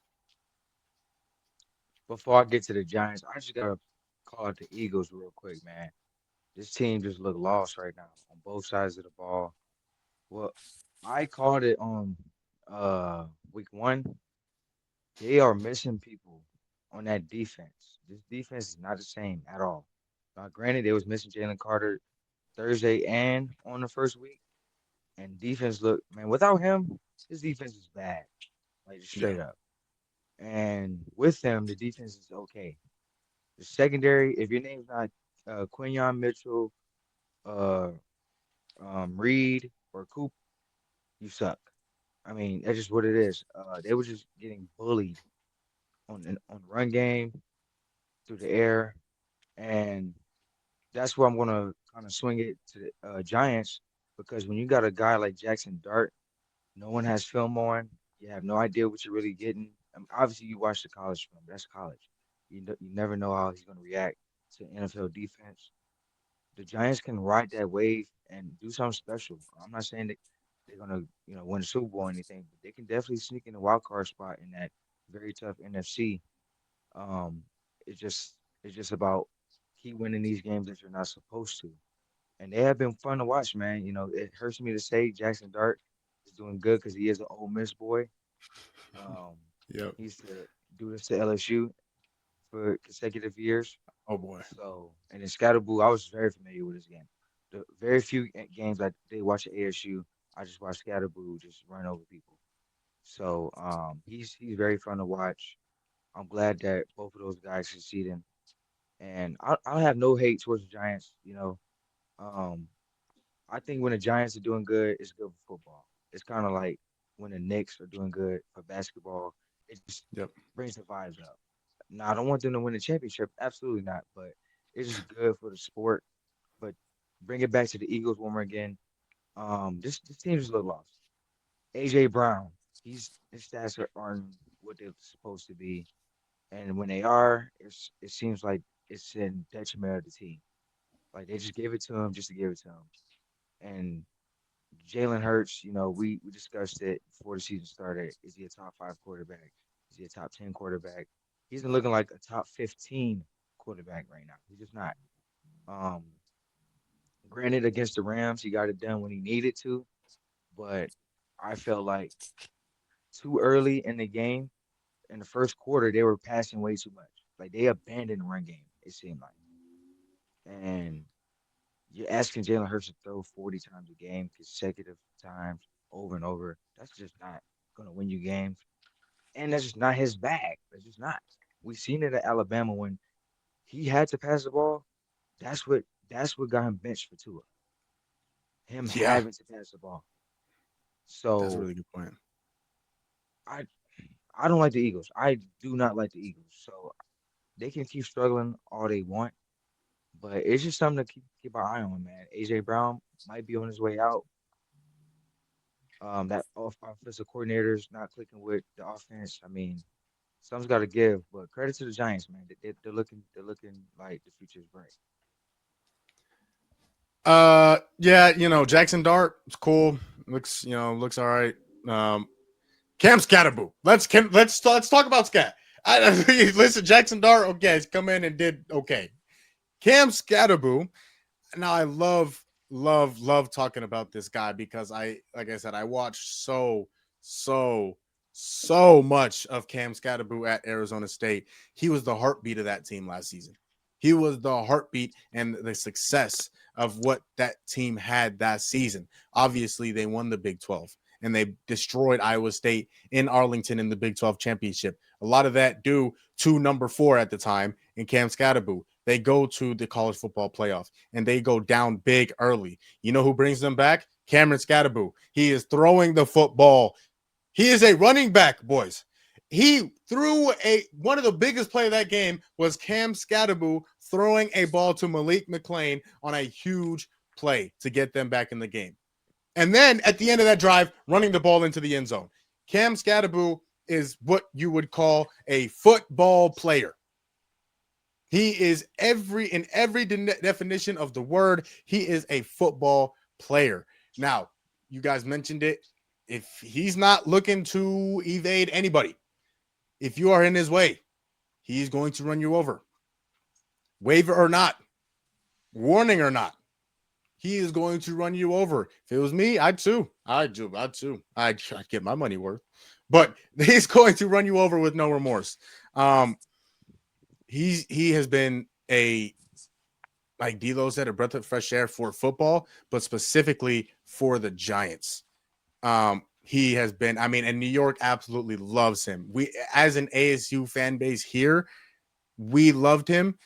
Before I get to the Giants, I just gotta call out the Eagles real quick, man. This team just look lost right now on both sides of the ball. Well, I called it on week one. They are missing people on that defense. This defense is not the same at all. Now, granted, they was missing Jalen Carter Thursday and on the first week, and defense look, man, without him, this defense is bad, like just straight up. And with them, the defense is okay. The secondary, if your name's not Quinyon Mitchell, uh, Reed, or Coop, you suck. I mean, that's just what it is. They were just getting bullied on the run game through the air, and that's where I'm gonna kind of swing it to the Giants because when you got a guy like Jackson Dart, no one has film on. You have no idea what you're really getting. I mean, obviously, you watch the college film. That's college. You never know how he's gonna react to NFL defense. The Giants can ride that wave and do something special. I'm not saying that they're gonna win the Super Bowl or anything, but they can definitely sneak in the wild card spot in that very tough NFC. Um, it's just about keep winning these games that you're not supposed to. And they have been fun to watch, man. It hurts me to say Jackson Dart is doing good because he is an Ole Miss boy. Um, Yep. he used to do this to LSU for consecutive years. Oh boy. So, and in Scatterboo, I was very familiar with this game. The very few games I did watch at ASU, I just watched Scatterboo just run over people. So, he's very fun to watch. I'm glad that both of those guys succeeding. And I have no hate towards the Giants. Um, I think when the Giants are doing good, it's good for football. It's kind of like when the Knicks are doing good for basketball. It just Yep. brings the vibes up. Now, I don't want them to win the championship. Absolutely not. But it's just good for the sport. But bring it back to the Eagles one more again. This team just look lost. AJ Brown, his stats aren't what they're supposed to be, and when they are, it seems like it's in detriment of the team. Like they just gave it to him just to give it to him. And Jalen Hurts, we discussed it before the season started. Is he a top five quarterback? Is he a top 10 quarterback? He's been looking like a top 15 quarterback right now. He's just not. Um, Granted, against the Rams, he got it done when he needed to, but I felt like too early in the game, in the first quarter, they were passing way too much. Like they abandoned the run game, it seemed like. And you're asking Jalen Hurts to throw 40 times a game, consecutive times, over and over. That's just not gonna win you games. And that's just not his bag. That's just not. We've seen it at Alabama when he had to pass the ball. That's what got him benched for Tua. Him Yeah. having to pass the ball. That's a So really good point. I I don't like the Eagles. I do not like the Eagles. So they can keep struggling all they want, but it's just something to keep an eye on, man. AJ Brown might be on his way out. That offensive coordinator's not clicking with the offense. I mean, something's got to give. But credit to the Giants, man. They're looking like the future is bright. Yeah, Jackson Dart, it's cool. Looks all right. Cam Scatterboo. Let's talk about Scat. Listen, Jackson Dart, okay, he's come in and did okay. Cam Scatterboo. Now I love talking about this guy because like I said, I watched so much of Cam Scatterboo at Arizona State. He was the heartbeat of that team last season. He was the heartbeat and the success of what that team had that season. Obviously, they won the Big 12 and they destroyed Iowa State in Arlington in the Big 12 championship. A lot of that due to number 4 at the time in Cam Scatterboo. They go to the college football playoff and they go down big early. You know who brings them back? Cameron Scatterboo. He is throwing the football. He is a running back, boys. He threw one of the biggest play of that game was Cam Scatterboo throwing a ball to Malik McClain on a huge play to get them back in the game. And then at the end of that drive, running the ball into the end zone. Cam Scatterboo is what you would call a football player. He is in every definition of the word. He is a football player. Now, you guys mentioned it. If he's not looking to evade anybody, if you are in his way, he's going to run you over. Waiver or not, warning or not, he is going to run you over. If it was me, I'd sue. I'd get my money worth. But he's going to run you over with no remorse. He has been like D'Lo said, a breath of fresh air for football, but specifically for the Giants. He has been, and New York absolutely loves him. We, as an ASU fan base here, we loved him.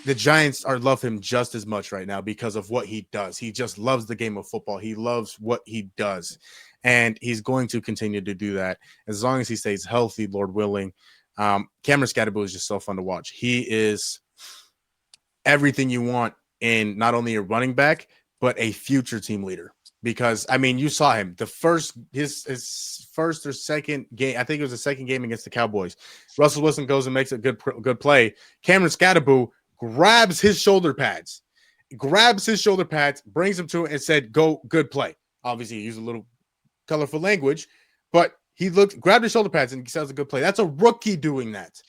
The Giants love him just as much right now because of what he does. He just loves the game of football. He loves what he does, and he's going to continue to do that as long as he stays healthy, Lord willing. Cameron Scatterboo is just so fun to watch. He is everything you want in not only a running back, but a future team leader. Because, you saw him. His first or second game, I think it was the second game against the Cowboys. Russell Wilson goes and makes a good play. Cameron Scatterboo grabs his shoulder pads, brings him to it and said, "Go, good play." Obviously, he used a little colorful language, but he grabbed his shoulder pads and he says a good play. That's a rookie doing that.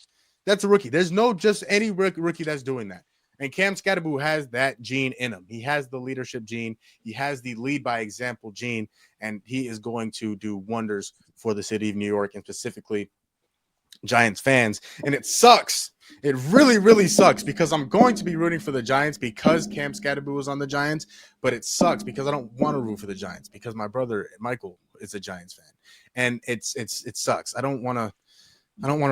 That's a rookie. There's no just any rookie that's doing that. And Cam Scatterboo has that gene in him. He has the leadership gene. He has the lead by example gene, and he is going to do wonders for the city of New York and specifically Giants fans. And it sucks. It really, really sucks because I'm going to be rooting for the Giants because Cam Scatterboo was on the Giants, but it sucks because I don't want to root for the Giants because my brother Michael is a Giants fan, and it sucks. I don't want to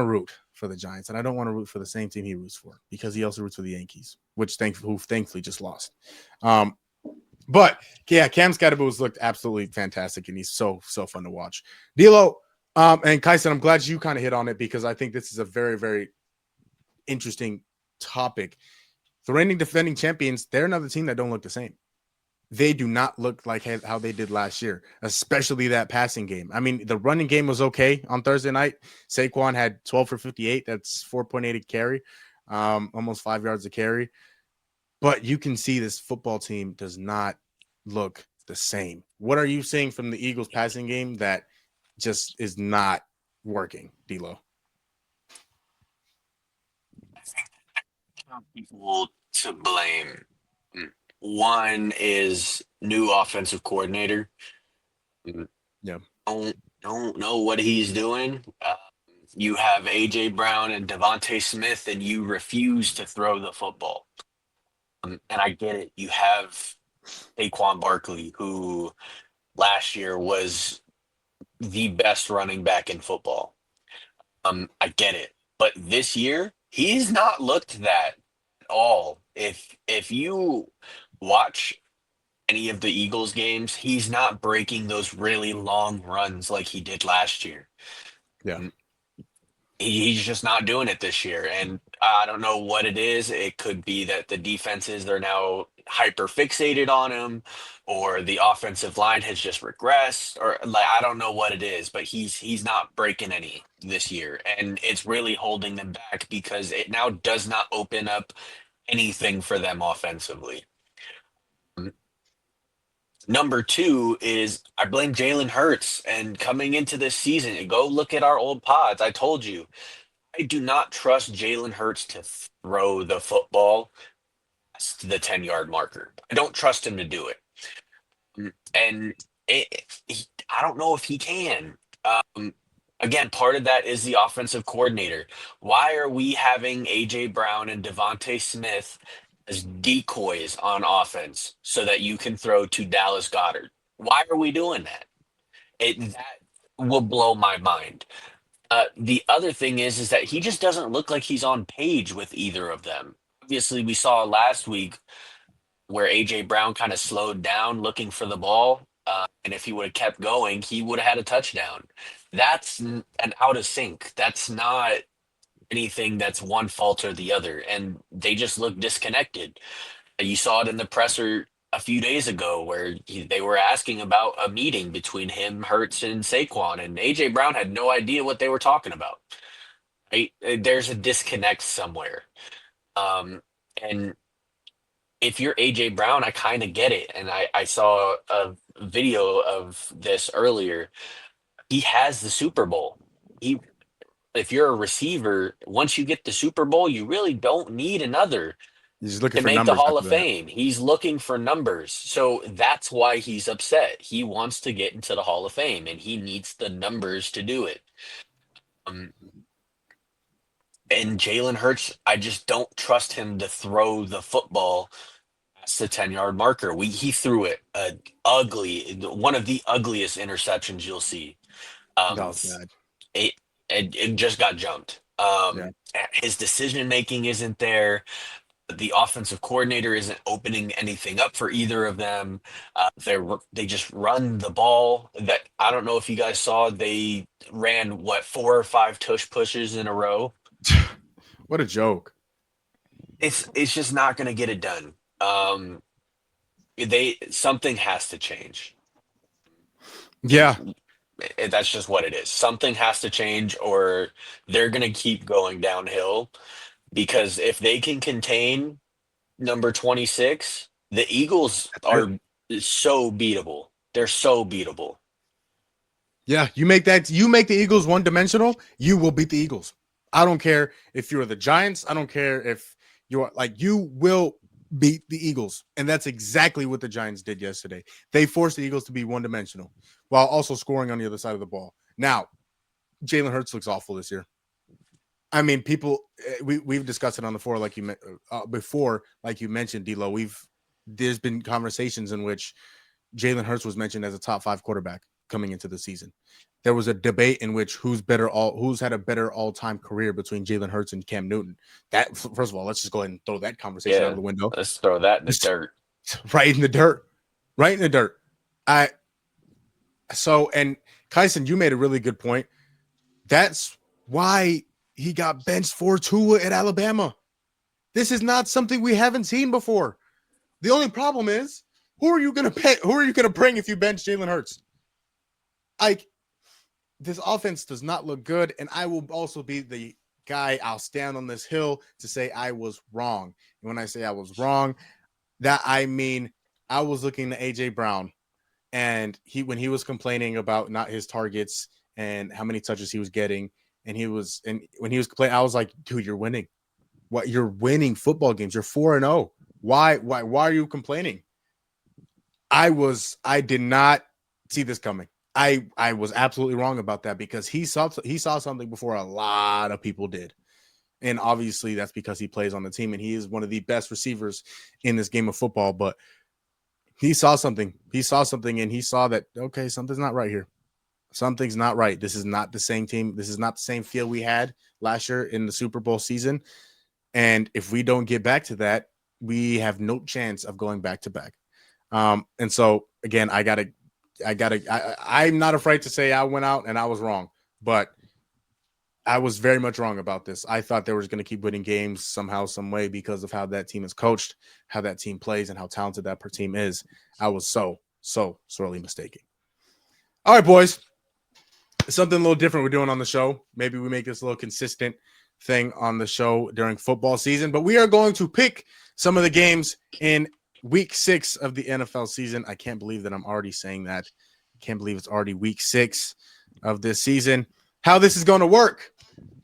root for the Giants, and I don't want to root for the same team he roots for because he also roots for the Yankees, who thankfully just lost. But yeah, Cam Scatterboo has looked absolutely fantastic, and he's so fun to watch. D'Lo and Kyson, I'm glad you kind of hit on it because I think this is a very, very interesting topic. The reigning defending champions, they're another team that don't look the same. They do not look like how they did last year, especially that passing game. The running game was okay on Thursday night. Saquon had 12 for 58. That's 4.8 a carry, almost 5 yards a carry. But you can see this football team does not look the same. What are you seeing from the Eagles passing game that just is not working, D'Lo? I think people to blame. One is new offensive coordinator. Yeah. Don't know what he's doing. You have AJ Brown and Devontae Smith, and you refuse to throw the football. And I get it. You have Saquon Barkley, who last year was the best running back in football. I get it. But this year, he's not looked that at all. If you watch any of the Eagles games, he's not breaking those really long runs like he did last year. Yeah. He's just not doing it this year. And I don't know what it is. It could be that the defenses, they're now hyper fixated on him, or the offensive line has just regressed, or like I don't know what it is, but he's not breaking any this year. And it's really holding them back because it now does not open up anything for them offensively. Number two is I blame Jalen Hurts. And coming into this season, go look at our old pods. I told you, I do not trust Jalen Hurts to throw the football past the 10-yard marker. I don't trust him to do it. And I don't know if he can. Again, part of that is the offensive coordinator. Why are we having A.J. Brown and Devontae Smith as decoys on offense so that you can throw to Dallas Goedert? Why are we doing that? That will blow my mind. The other thing is that he just doesn't look like he's on page with either of them. Obviously, we saw last week where AJ Brown kind of slowed down looking for the ball, and if he would have kept going, he would have had a touchdown. That's an out of sync. That's not anything that's one fault or the other, and they just look disconnected. You saw it in the presser a few days ago where they were asking about a meeting between him, Hurts, and Saquon, and AJ Brown had no idea what they were talking about. Right? There's a disconnect somewhere. And if you're AJ Brown, I kind of get it. And I saw a video of this earlier. He has the Super Bowl. If you're a receiver, once you get the Super Bowl, you really don't need another He's looking to for make the numbers Hall after of that. Fame. He's looking for numbers. So that's why he's upset. He wants to get into the Hall of Fame and he needs the numbers to do it. Um, and Jalen Hurts, I just don't trust him to throw the football past the 10-yard marker. He threw it one of the ugliest interceptions you'll see. That Um, was bad. it, it just got jumped. Yeah. His decision making isn't there. The offensive coordinator isn't opening anything up for either of them. They just run the ball. That I don't know if you guys saw. They ran what 4 or 5 tush pushes in a row. What a joke. It's just not going to get it done. Something has to change. Yeah. That's just what it is. Something has to change, or they're going to keep going downhill. Because if they can contain number 26, the Eagles are so beatable. They're so beatable. Yeah. You make the Eagles one dimensional, you will beat the Eagles. I don't care if you're the Giants. I don't care if you're you will beat the Eagles. And that's exactly what the Giants did yesterday. They forced the Eagles to be one dimensional while also scoring on the other side of the ball. Now, Jalen Hurts looks awful this year. I mean, we've discussed it on the floor like you mentioned, D'Lo. There's been conversations in which Jalen Hurts was mentioned as a top 5 quarterback coming into the season. There was a debate in which who's had a better all-time career between Jalen Hurts and Cam Newton. That, first of all, let's just go ahead and throw that conversation out of the window. Let's throw that in the dirt. Right in the dirt. And Kyson, you made a really good point. That's why he got benched for Tua at Alabama. This is not something we haven't seen before. The only problem is, who are you going to pay? Who are you going to bring if you bench Jalen Hurts? This offense does not look good, and I will also be the guy. I'll stand on this hill to say I was wrong. And when I say I was wrong, that I mean I was looking at AJ Brown, and when he was complaining about not his targets and how many touches he was getting, and when he was complaining, I was like, dude, you're winning. What, you're winning football games. You're 4-0. Why are you complaining? I did not see this coming. I was absolutely wrong about that because he saw something before a lot of people did. And obviously that's because he plays on the team and he is one of the best receivers in this game of football. But he saw something. He saw something and he saw that, okay, something's not right here. Something's not right. This is not the same team. This is not the same feel we had last year in the Super Bowl season. And if we don't get back to that, we have no chance of going back to back. And so again, I'm not afraid to say I went out and I was wrong, but I was very much wrong about this. I thought they were going to keep winning games somehow, some way, because of how that team is coached, how that team plays, and how talented that per team is. I was so sorely mistaken. All right, boys. Something a little different we're doing on the show. Maybe we make this a little consistent thing on the show during football season, but we are going to pick some of the games in week 6 of the NFL season. I can't believe that I'm already saying that. I can't believe it's already week 6 of this season. How this is going to work.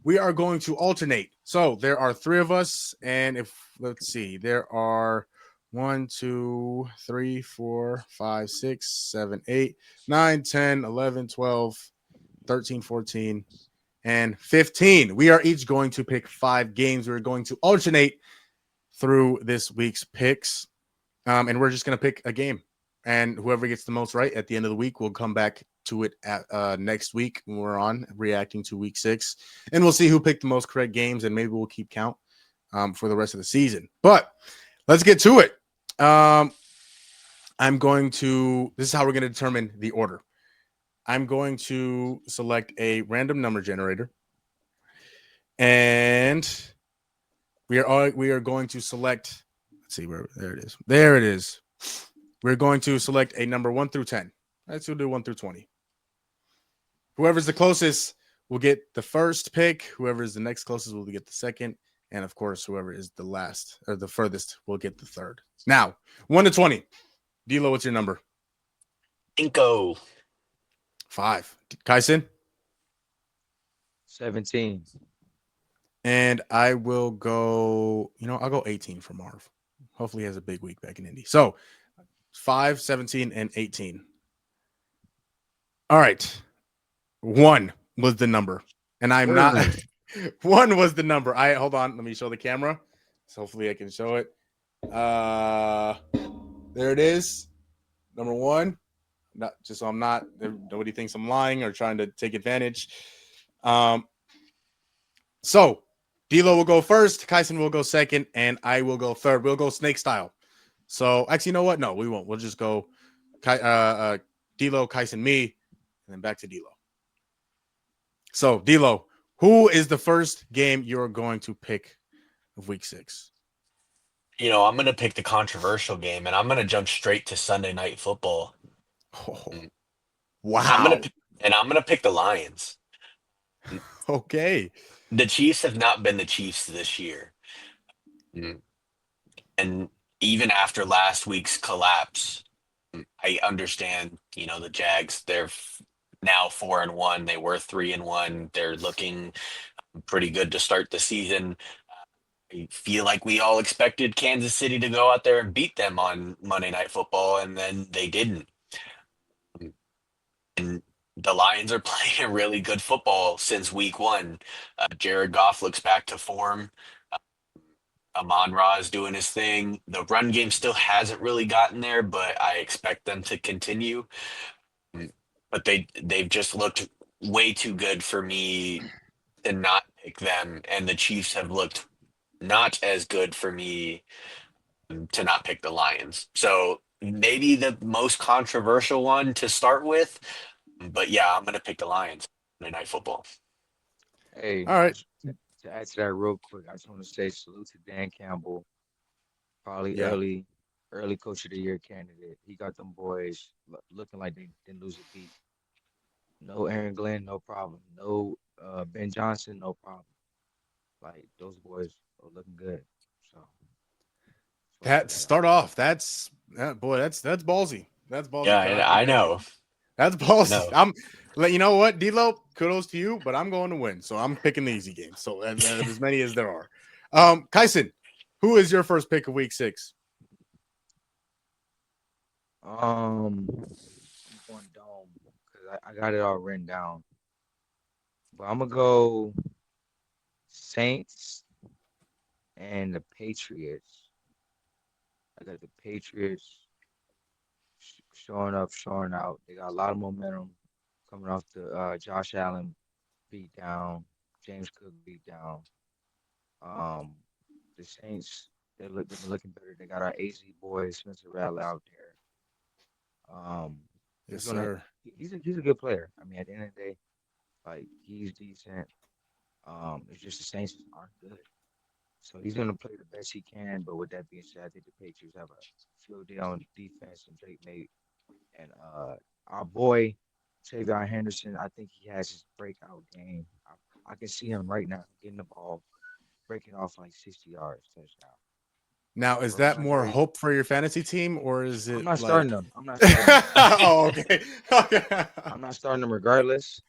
We are going to alternate. So there are 3 of us. And let's see, there are 1, 2, 3, 4, 5, 6, 7, 8, 9, 10, 11, 12, 13, 14, and 15. We are each going to pick 5 games. We're going to alternate through this week's picks. And we're just going to pick a game. And whoever gets the most right at the end of the week, we'll come back to it at next week when we're on reacting to week 6. And we'll see who picked the most correct games, and maybe we'll keep count for the rest of the season. But let's get to it. This is how we're going to determine the order. I'm going to select a random number generator, and we are going to select. Let's see where there it is. There it is. We're going to select a number 1 through 10. Let's do 1 through 20. Whoever's the closest will get the first pick. Whoever is the next closest will get the second, and of course, whoever is the last or the furthest will get the third. Now, 1 to 20. D'Lo, what's your number? Inko. 5. Kyson? 17. And I will go, I'll go 18 for Marv. Hopefully he has a big week back in Indy. So 5, 17, and 18. All right. 1 was the number. And I'm not 1 was the number. Hold on. Let me show the camera. So hopefully I can show it. There it is. Number 1. Not just so I'm not, nobody thinks I'm lying or trying to take advantage. So D'Lo will go first, Kyson will go second, and I will go third. We'll go snake style. So actually, you know what? No, we won't. We'll just go D'Lo, Kyson, me, and then back to D'Lo. So D'Lo, who is the first game you're going to pick of week 6? I'm going to pick the controversial game, and I'm going to jump straight to Sunday Night Football. Oh, Wow. I'm going to pick the Lions. Okay. The Chiefs have not been the Chiefs this year. And even after last week's collapse, I understand, the Jags, they're now 4-1. They were 3-1. They're looking pretty good to start the season. I feel like we all expected Kansas City to go out there and beat them on Monday Night Football, and then they didn't. And the Lions are playing really good football since week 1. Jared Goff looks back to form. Amon-Ra is doing his thing. The run game still hasn't really gotten there, but I expect them to continue. But they've just looked way too good for me to not pick them, and the Chiefs have looked not as good for me to not pick the Lions. So maybe the most controversial one to start with, but yeah, I'm going to pick the Lions Monday Night Football. Hey, all right. To add to that real quick, I just want to say salute to Dan Campbell, probably Yeah. early coach of the year candidate. He got them boys looking like they didn't lose a beat. No Aaron Glenn, no problem. No Ben Johnson, no problem. Like those boys are looking good. So Start off. That's ballsy. That's ballsy. Yeah, I know. That's ballsy. No. You know what, D'Lo? Kudos to you, but I'm going to win, so I'm picking the easy game. So and as many as there are. Kyson, who is your first pick of week 6? I'm going dome because I got it all written down. But I'm gonna go Saints and the Patriots. I got the Patriots showing up, showing out. They got a lot of momentum coming off the Josh Allen beat down, James Cook beat down. The Saints, they've been looking better. They got our AZ boy Spencer Rattler out there. Yes, sir. He's a good player. I mean, at the end of the day, like he's decent. It's just the Saints aren't good. So he's going to play the best he can. But with that being said, I think the Patriots have a field day on defense, and Drake May and our boy Tavion Henderson. I think he has his breakout game. I can see him right now getting the ball, breaking off like 60 yards, touchdown. Now, is that more hope for your fantasy team, or is it? I'm not like... starting them. I'm not starting them. Oh, okay. Okay. I'm not starting them regardless.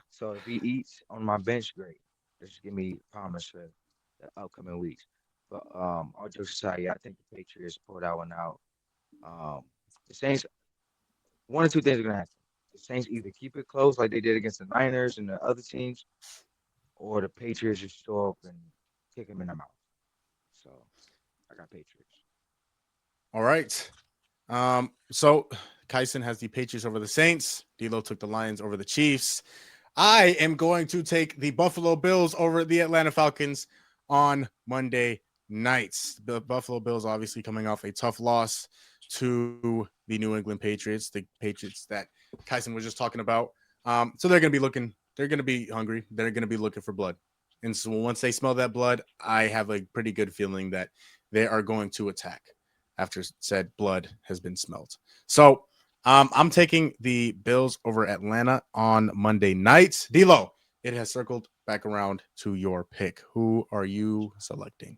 So if he eats on my bench, great. Just give me promise for the upcoming weeks. But all jokes aside, yeah, I think the Patriots pulled that one out. The Saints, one or two things are gonna happen. The Saints either keep it close like they did against the Niners and the other teams, or the Patriots just show up and kick them in the mouth. So I got Patriots. All right. So Kyson has the Patriots over the Saints. D'Lo took the Lions over the Chiefs. I am going to take the Buffalo Bills over the Atlanta Falcons on Monday nights. The Buffalo Bills obviously coming off a tough loss to the New England Patriots, the Patriots that Kyson was just talking about. So they're going to be looking, they're going to be hungry. They're going to be looking for blood. And so once they smell that blood, I have a pretty good feeling that they are going to attack after said blood has been smelled. So I'm taking the Bills over Atlanta on Monday night. D'Lo, it has circled back around to your pick. Who are you selecting?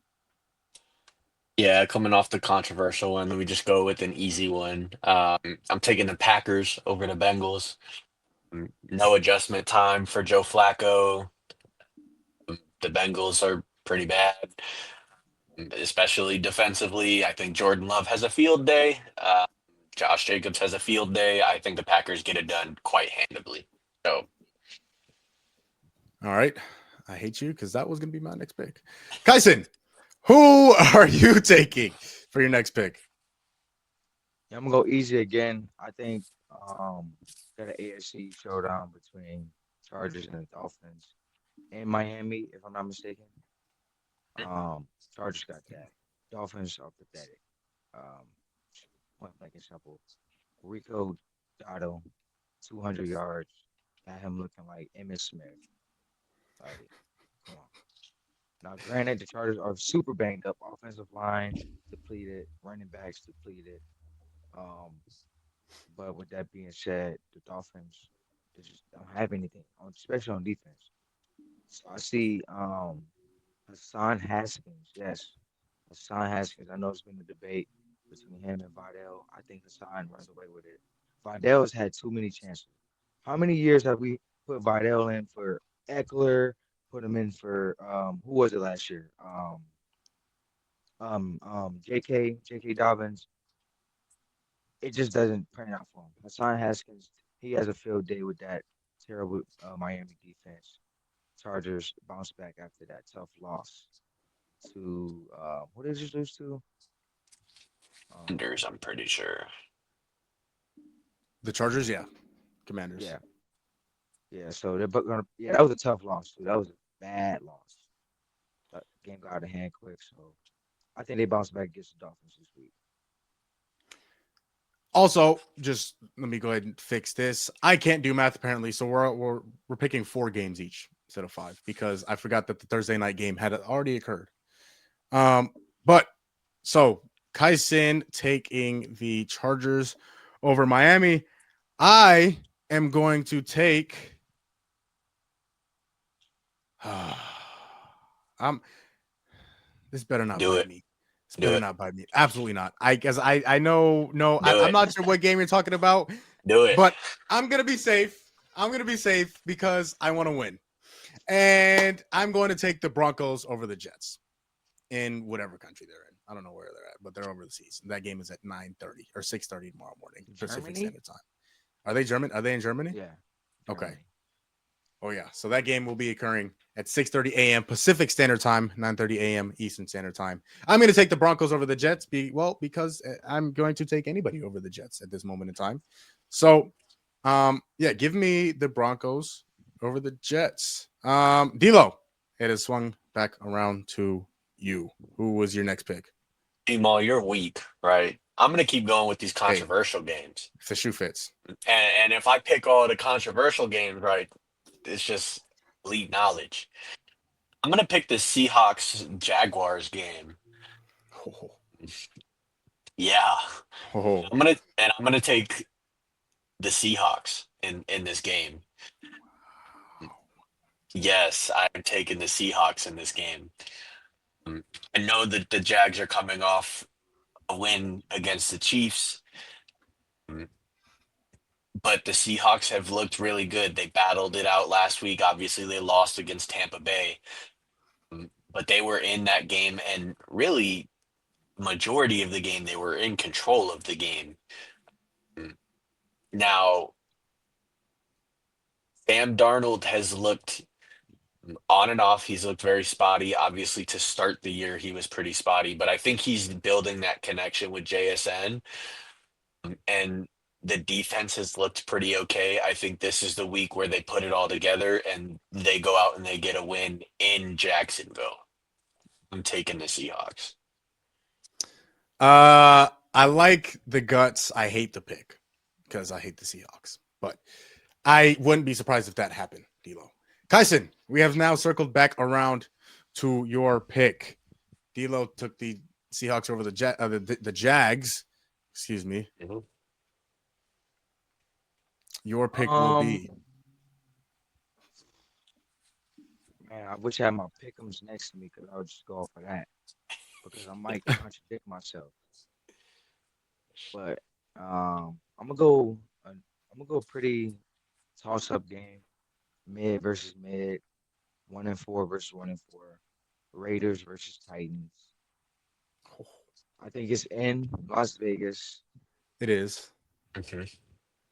Yeah, coming off the controversial one, let me just go with an easy one. I'm taking the Packers over the Bengals. No adjustment time for Joe Flacco. The Bengals are pretty bad, especially defensively. I think Jordan Love has a field day. Josh Jacobs has a field day. I think the Packers get it done quite handily. So, all right. I hate you because that was going to be my next pick. Kyson, who are you taking for your next pick? Yeah, I'm gonna go easy again. I think got an AFC showdown between Chargers and the Dolphins in Miami, if I'm not mistaken. Chargers got that. Dolphins are pathetic. Point blank and simple. Rico Dotto, 200 yards. Got him looking like Emmitt Smith. Like, come on. Now, granted, the Chargers are super banged up. Offensive line depleted. Running backs depleted. But with that being said, the Dolphins they just don't have anything, especially on defense. So I see Hassan Haskins. Yes, Hassan Haskins. I know it's been a debate between him and Vidal. I think Hassan runs away with it. Vidal has had too many chances. How many years have we put Vidal in for Eckler? Put him in for who was it last year? J.K. Dobbins. It just doesn't pan out for him. Hassan Haskins, he has a field day with that terrible Miami defense. Chargers bounce back after that tough loss to what did you lose to? Commanders, I'm pretty sure. The Chargers, yeah. Commanders. Yeah. Yeah, so they're gonna that was a tough loss too. That was a bad loss. That game got out of hand quick, so I think they bounce back against the Dolphins this week. Also, just let me go ahead and fix this. I can't do math apparently, so we're picking 4 games each instead of 5 because I forgot that the Thursday night game had already occurred. But so Kyson taking the Chargers over Miami. I am going to take. This better not Do bite it. me. This better not bite me. Absolutely not. I know. No, I'm not sure what game you're talking about. Do it. But I'm gonna be safe. I'm gonna be safe because I want to win, and I'm going to take the Broncos over the Jets in whatever country they're in. I don't know where they're at, but they're over the seas. That game is at 9:30 or 6:30 tomorrow morning Pacific Standard Time. Are they German? Are they in Germany? Yeah. Okay. Germany. Oh yeah. So that game will be occurring at 6:30 a.m. Pacific Standard Time, 9:30 a.m. Eastern Standard Time. I'm going to take the Broncos over the Jets because I'm going to take anybody over the Jets at this moment in time. So, yeah, give me the Broncos over the Jets. D'Lo, it has swung back around to you. Who was your next pick? Jamal, you're weak, right? I'm gonna keep going with these controversial games. If the shoe fits. And if I pick all the controversial games, right, it's just elite knowledge. I'm gonna pick the Seahawks Jaguars game. Oh, Yeah, oh. I'm gonna take the Seahawks in this game. Yes, I'm taking the Seahawks in this game. Mm, I know that the Jags are coming off a win against the Chiefs, mm, but the Seahawks have looked really good. They battled it out last week. Obviously, they lost against Tampa Bay, but they were in that game and really majority of the game they were in control of the game. Mm. Now, Sam Darnold has looked on and off. He's looked very spotty. Obviously, to start the year, he was pretty spotty, but I think he's building that connection with JSN, and the defense has looked pretty okay. I think this is the week where they put it all together and they go out and they get a win in Jacksonville. I'm taking the Seahawks. I like the guts. I hate the pick because I hate the Seahawks, but I wouldn't be surprised if that happened, D'Lo. Kyson, we have now circled back around to your pick. D'Lo took the Seahawks over the Jags. Excuse me. Mhm. Your pick will be. Man, I wish I had my pick'ems next to me because I would just go off of that because I might contradict myself. But I'm gonna go pretty toss up game, mid versus mid, 1-4 versus 1-4, Raiders versus Titans. I think it's in Las Vegas. It is. Okay.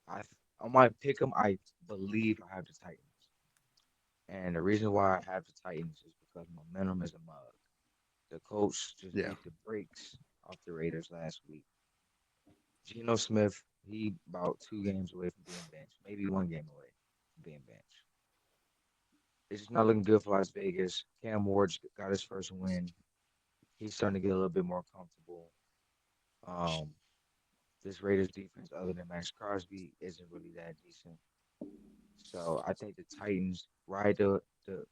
I on my pick'em, I believe I have the Titans. And the reason why I have the Titans is because momentum is a mug. The coach just Yeah. beat the brakes off the Raiders last week. Geno Smith, he about 2 games away from being benched, maybe 1 game away from being benched. It's just not looking good for Las Vegas. Cam Ward's got his first win. He's starting to get a little bit more comfortable. Um, this Raiders defense, other than Max Crosby, isn't really that decent. So I think the Titans ride the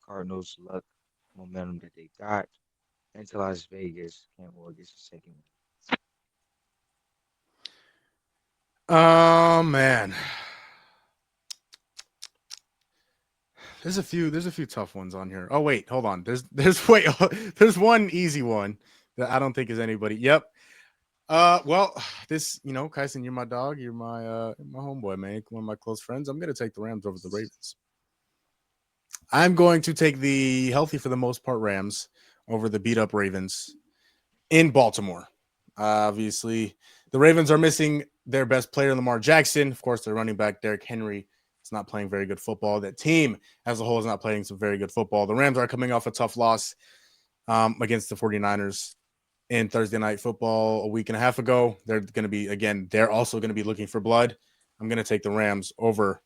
Cardinals' luck momentum that they got into Las Vegas. Cam Ward gets a second win. Oh man. There's a few tough ones on here. Oh wait, hold on. There's one easy one that I don't think is anybody. Yep. Well, Kyson, you're my dog. You're my homeboy, man. One of my close friends. I'm gonna take the Rams over the Ravens. I'm going to take the healthy for the most part Rams over the beat up Ravens in Baltimore. Obviously, the Ravens are missing their best player, Lamar Jackson. Of course, their running back, Derrick Henry, is not playing very good football. That team as a whole is not playing some very good football. The Rams are coming off a tough loss against the 49ers in Thursday Night Football a week and a half ago. They're also going to be looking for blood. I'm going to take the Rams over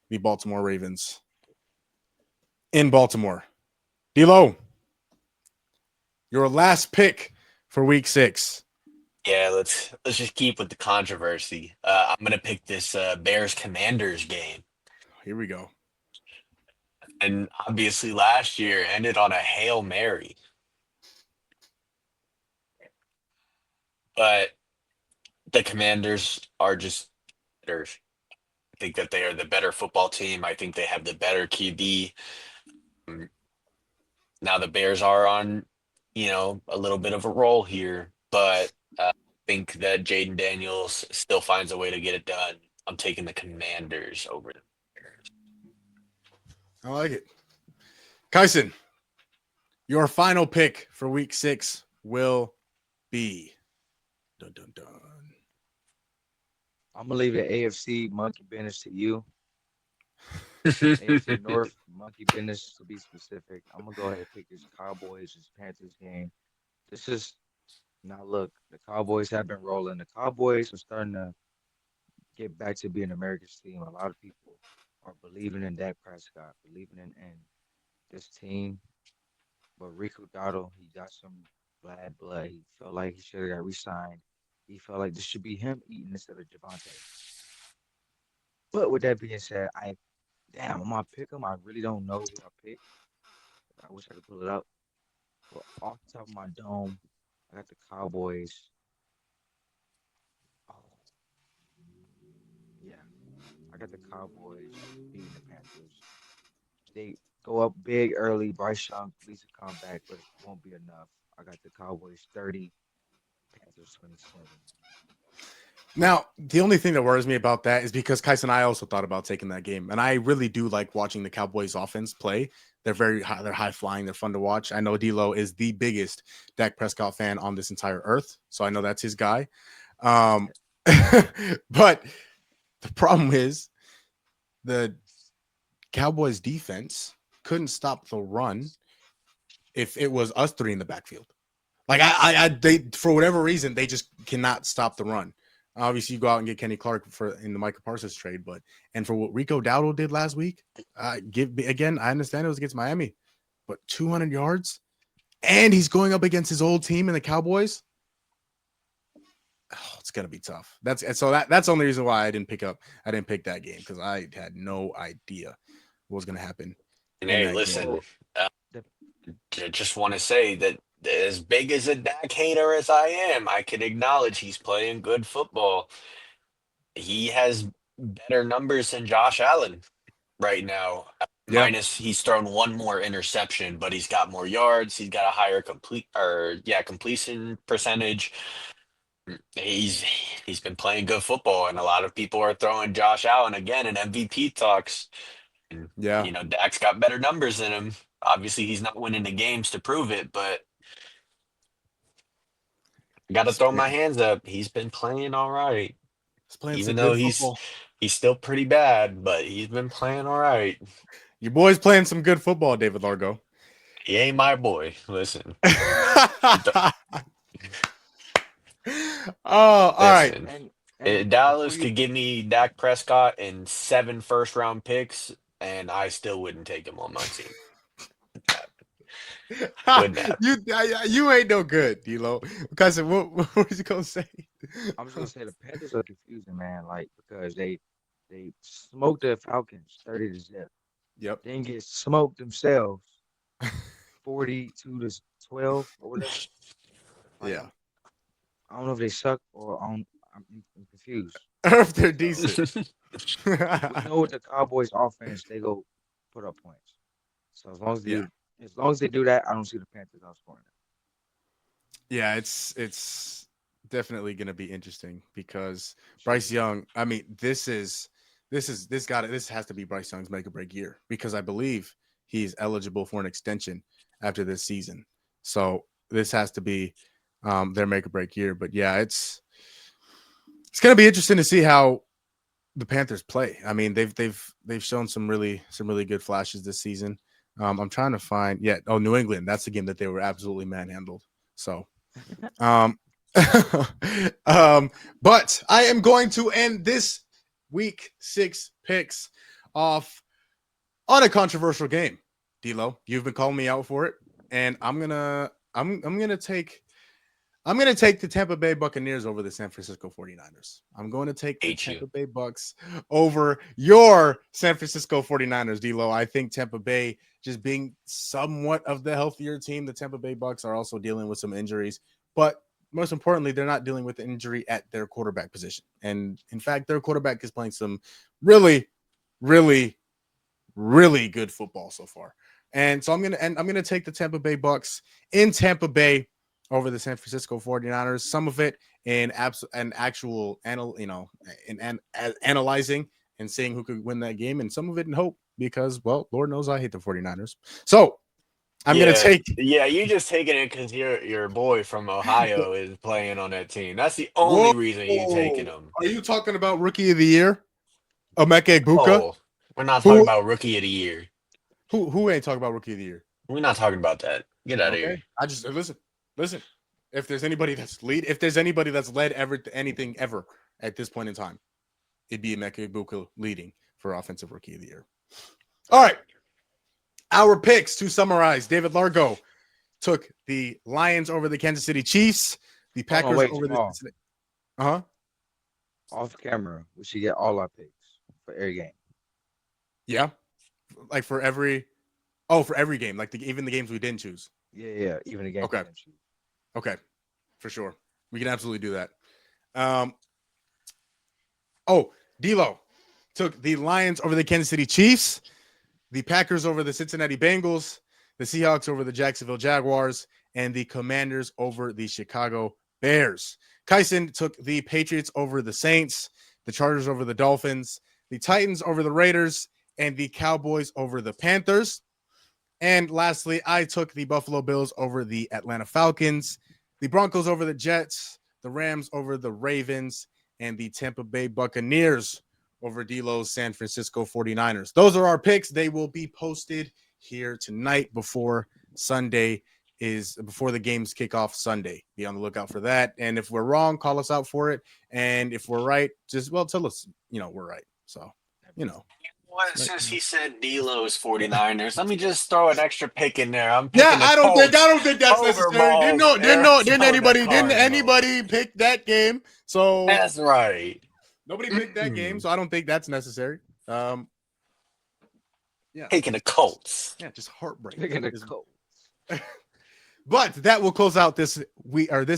the Baltimore Ravens in Baltimore. D'Lo, your last pick for week 6. Yeah, let's just keep with the controversy. I'm gonna pick this Bears Commanders game, Here we go. and obviously last year ended on a Hail Mary, but the Commanders are just better. I think that they are the better football team. I think they have the better QB. Mm, Now the Bears are on, a little bit of a roll here, but I think that Jaden Daniels still finds a way to get it done. I'm taking the Commanders over the Bears. I like it. Kyson, your final pick for week 6 will be. Dun, dun, dun. I'm gonna leave the AFC monkey business to you. AFC North monkey business to be specific. I'm gonna go ahead and pick this Cowboys this Panthers game. This is now look, the Cowboys have been rolling. The Cowboys are starting to get back to being America's team. A lot of people are believing in Dak Prescott, believing in this team. But Rico Dotto, he got some bad blood. He felt like he should have got re-signed. He felt like this should be him eating instead of Javante. But with that being said, on my pick 'em, I really don't know who I pick. I wish I could pull it up. But off the top of my dome, I got the Cowboys. Oh, yeah. I got the Cowboys beating the Panthers. They go up big early. Bryce Young leads a comeback, but it won't be enough. I got the Cowboys 30, Panthers 27. Now, the only thing that worries me about that is because Kyson and I also thought about taking that game, and I really do like watching the Cowboys offense play. They're very high, they're high flying, they're fun to watch. I know D'Lo is the biggest Dak Prescott fan on this entire earth, so I know that's his guy. But the problem is the Cowboys defense couldn't stop the run if it was us three in the backfield. Like they for whatever reason they just cannot stop the run. Obviously, you go out and get Kenny Clark in the Micah Parsons trade, and for what Rico Dowdle did last week, I understand it was against Miami, but 200 yards, and he's going up against his old team in the Cowboys. Oh, it's gonna be tough. That's the only reason why I didn't pick that game, because I had no idea what was gonna happen. And hey, listen, I just want to say that as big as a Dak hater as I am, I can acknowledge he's playing good football. He has better numbers than Josh Allen right now. Yeah. Minus he's thrown one more interception, but he's got more yards. He's got a higher completion percentage. He's been playing good football, and a lot of people are throwing Josh Allen again in MVP talks. And, Yeah. Dak's got better numbers than him. Obviously, he's not winning the games to prove it, but I got to throw my hands up. He's been playing all right. He's playing Even some though good he's football. still pretty bad, but he's been playing all right. Your boy's playing some good football, David Largo. He ain't my boy. Listen. All right. Dallas could give me Dak Prescott and 7 first-round picks, and I still wouldn't take him on my team. You ain't no good, D-Lo. Cousin, what was you gonna say? I was gonna say the Panthers are confusing, man. Like because they smoked the Falcons 30-0. Yep. Then get smoked themselves 42-12 or whatever. Like, Yeah. I don't know if they suck or I'm confused. Or if they're decent. We know with the Cowboys offense, they go put up points. So as long as they do that, I don't see the Panthers outscoring them. Yeah, it's definitely going to be interesting because Bryce Young. I mean, this has to be Bryce Young's make or break year, because I believe he's eligible for an extension after this season. So this has to be their make or break year. But yeah, it's going to be interesting to see how the Panthers play. I mean, they've shown some really good flashes this season. I'm trying to find New England. That's the game that they were absolutely manhandled. So, but I am going to end this week 6 picks off on a controversial game. D'Lo, you've been calling me out for it, and I'm gonna take the Tampa Bay Buccaneers over the San Francisco 49ers. I'm going to take the Tampa Bay Bucks over your San Francisco 49ers, D'Lo. I think Tampa Bay, just being somewhat of the healthier team, the Tampa Bay Bucks are also dealing with some injuries. But most importantly, they're not dealing with the injury at their quarterback position. And in fact, their quarterback is playing some really, really, really good football so far. And so I'm gonna take the Tampa Bay Bucks in Tampa Bay over the San Francisco 49ers. Some of it in analyzing and seeing who could win that game, and some of it in hope, because, well, Lord knows I hate the 49ers. So I'm gonna take. Yeah, you just taking it because your boy from Ohio is playing on that team. That's the only reason you taking him. Are you talking about Rookie of the Year, Emeka Egbuka? Oh, we're not talking about Rookie of the Year. Who ain't talking about Rookie of the Year? We're not talking about that. Get out of here. I just listen. If there's anybody that's led anything ever at this point in time, it'd be Emeka Egbuka leading for Offensive Rookie of the Year. All right. Our picks, to summarize: David Largo took the Lions over the Kansas City Chiefs. The Packers over the Cincinnati. Off camera, we should get all our picks for every game. Yeah, like for every Oh, for every game, like even the games we didn't choose. Yeah. Even the games we Okay. didn't choose. Okay, for sure. We can absolutely do that. Um, oh, D'Lo took the Lions over the Kansas City Chiefs, the Packers over the Cincinnati Bengals, the Seahawks over the Jacksonville Jaguars, and the Commanders over the Chicago Bears. Kyson took the Patriots over the Saints, the Chargers over the Dolphins, the Titans over the Raiders, and the Cowboys over the Panthers. And lastly, I took the Buffalo Bills over the Atlanta Falcons, the Broncos over the Jets, the Rams over the Ravens, and the Tampa Bay Buccaneers over D'Lo's San Francisco 49ers. Those are our picks. They will be posted here tonight before the games kick off Sunday. Be on the lookout for that. And if we're wrong, call us out for it. And if we're right, just tell us, we're right. So, Well, as soon as he said D'Lo's 49ers, let me just throw an extra pick in there. I'm Yeah, picking the I don't think that's Colts over necessary. Maul's Didn't Arizona anybody Cardinals. pick that game? So That's right. nobody picked that game, so I don't think that's necessary. Yeah, Taking the Colts. yeah, just heartbreak. Picking the Colts. But that will close out this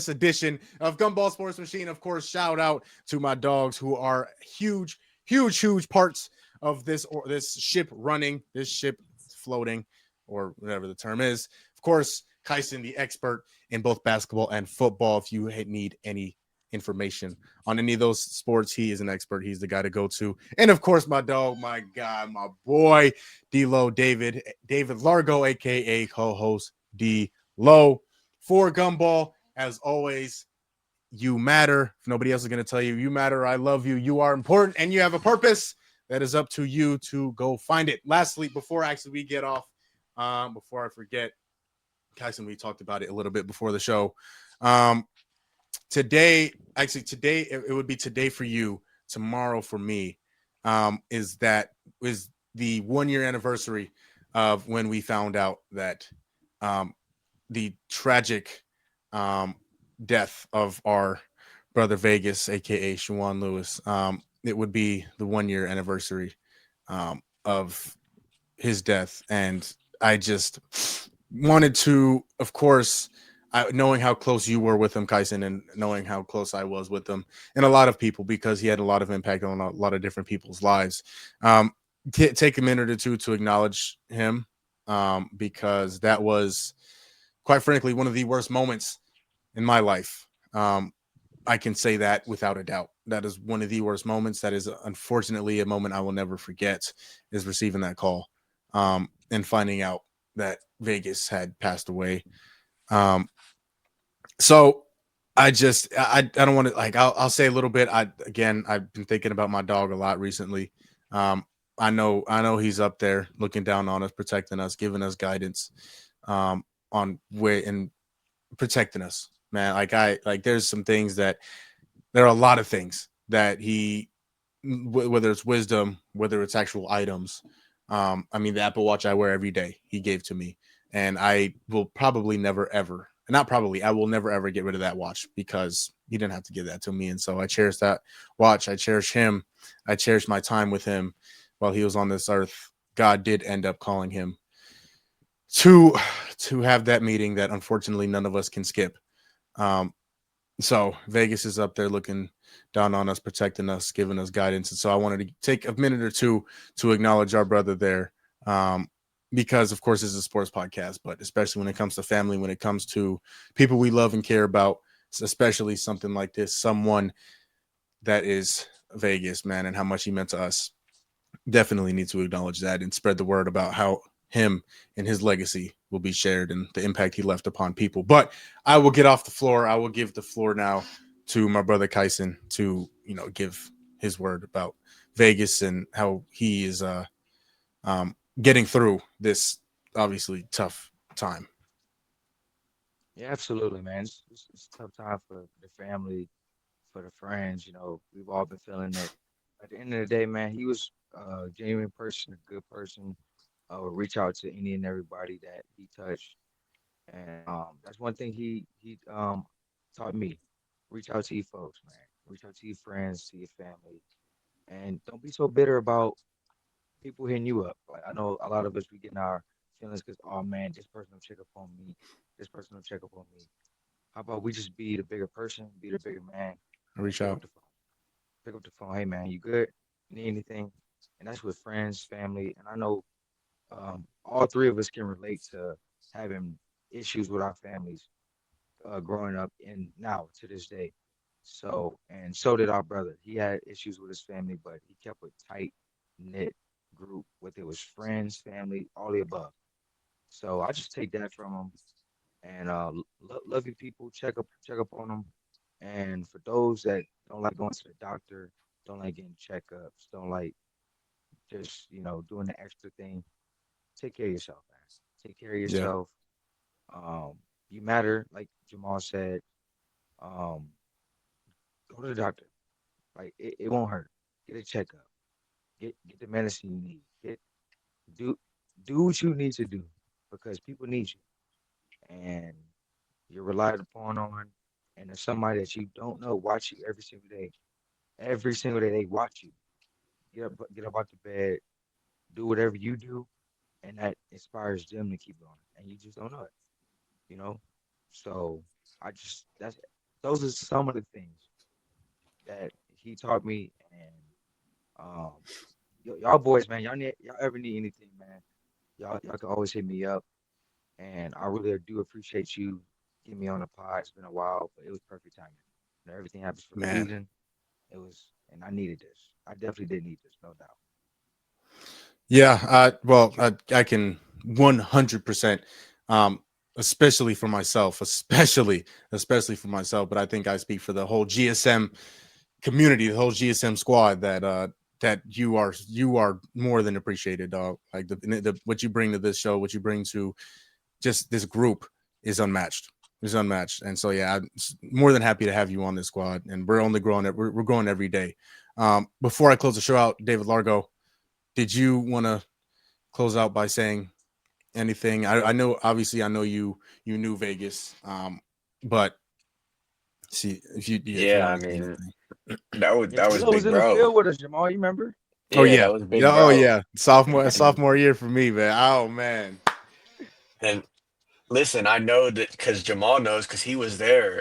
edition of Gumball Sports Machine. Of course, shout out to my dogs who are huge parts of this ship running, this ship floating, or whatever the term is. Of course, Kyson, the expert in both basketball and football. If you need any information on any of those sports, he is an expert. He's the guy to go to. And of course, my dog, my guy, my boy, D-Lo, David Largo, aka co-host D-Lo. For Gumball, as always, you matter. If nobody else is going to tell you, you matter. I love you. You are important, and you have a purpose. That is up to you to go find it. Lastly, before we get off, before I forget, Kyson, we talked about it a little bit before the show. Today, it would be today for you, tomorrow for me, is the 1 year anniversary of when we found out that the tragic death of our brother Vegas, aka Shawan Lewis. It would be the 1 year anniversary of his death, and I just wanted to, of course, knowing how close you were with him, Kyson, and knowing how close I was with him, and a lot of people, because he had a lot of impact on a lot of different people's lives. Take a minute or two to acknowledge him, because that was, quite frankly, one of the worst moments in my life. I can say that without a doubt. That is one of the worst moments. That is, unfortunately, a moment I will never forget, is receiving that call and finding out that Vegas had passed away. So I don't want to, I'll say a little bit. I've been thinking about my dog a lot recently. I know he's up there looking down on us, protecting us, giving us guidance on where and protecting us, man. There's some things there are a lot of things that he, whether it's wisdom, whether it's actual items. The Apple Watch I wear every day, he gave to me, and I will probably never ever, I will never ever get rid of that watch, because he didn't have to give that to me. And so I cherish that watch. I cherish him. I cherish my time with him while he was on this earth. God did end up calling him to have that meeting that unfortunately none of us can skip. So Vegas is up there looking down on us, protecting us, giving us guidance. And so I wanted to take a minute or two to acknowledge our brother there. Because of course it's a sports podcast, but especially when it comes to family, when it comes to people we love and care about, especially something like this, someone that is Vegas, man, and how much he meant to us. Definitely need to acknowledge that and spread the word about how him and his legacy will be shared and the impact he left upon people. But I will get off the floor. I will give the floor now to my brother Kyson to, give his word about Vegas and how he is getting through this obviously tough time. Yeah, absolutely, man. It's a tough time for the family, for the friends. We've all been feeling it. At the end of the day, man, he was a genuine person, a good person. Would reach out to any and everybody that he touched, and that's one thing he taught me. Reach out to your folks, man. Reach out to your friends, to your family, and don't be so bitter about people hitting you up. Like, I know a lot of us, we get in our feelings because, oh man, this person will check up on me. This person will check up on me. How about we just be the bigger person, be the bigger man, and Reach pick up out. the phone. Pick up the phone. Hey man, you good? Need anything? And that's with friends, family, and I know all three of us can relate to having issues with our families growing up and now to this day. So, and so did our brother. He had issues with his family, but he kept a tight knit group with it was friends, family, all the above. So I just take that from him and love you people, check up on them. And for those that don't like going to the doctor, don't like getting checkups, don't like just doing the extra thing, take care of yourself, man. Take care of Yeah. yourself. Um, you matter, like Jamal said. Um, go to the doctor. Like it won't hurt. Get a checkup. Get the medicine you need. Do do what you need to do because people need you and you're relied upon on. And there's somebody that you don't know watch you every single day. Every single day they watch you. Get up out the bed. Do whatever you do, and that inspires them to keep going. And you just don't know it. You know. So I just that's those are some of the things that he taught me. And um, y'all boys, man, y'all ever need anything, man, y'all can always hit me up. And I really do appreciate you getting me on the pod. It's been a while, but it was perfect timing. Everything happens for a Man. reason. It was, and I needed this. I definitely did need this, no doubt. Yeah, well, I can 100%, especially for myself, especially for myself. But I think I speak for the whole GSM community, the whole GSM squad. That you are more than appreciated, dog. Like the what you bring to this show, what you bring to just this group is unmatched. Is unmatched, and so yeah, I'm more than happy to have you on this squad. And we're only growing. We're growing every day. Before I close the show out, David Largo, did you want to close out by saying anything? I know, obviously, I know you knew Vegas, but see if you Yeah, I want to say mean anything. Yeah, that was Philo was big in the bro. field with us, Jamal. You remember? Oh Yeah, yeah, that was big yeah, oh bro. yeah, And sophomore year for me, man. Oh man, and listen, I know that because Jamal knows because he was there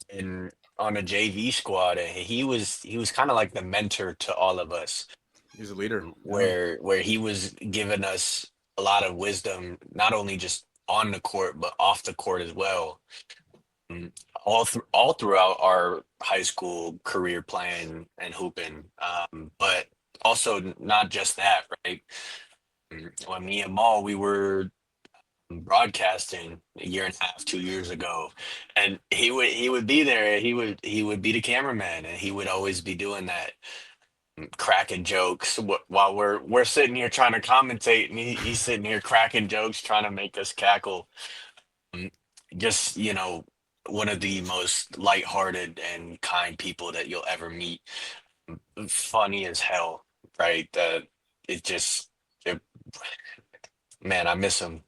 in on a JV squad, and he was kind of like the mentor to all of us, he's a leader. Yeah. where he was giving us a lot of wisdom, not only just on the court but off the court as well. Mm, all throughout our high school career playing and hooping, but also not just that, right? When me and Maul, we were broadcasting a year and a half, 2 years ago, and he would be there. He would be the cameraman, and he would always be doing that, cracking jokes while we're sitting here trying to commentate, and he's sitting here cracking jokes, trying to make us cackle. Um, just one of the most lighthearted and kind people that you'll ever meet. Funny as hell, right? It just, it, man, I miss him.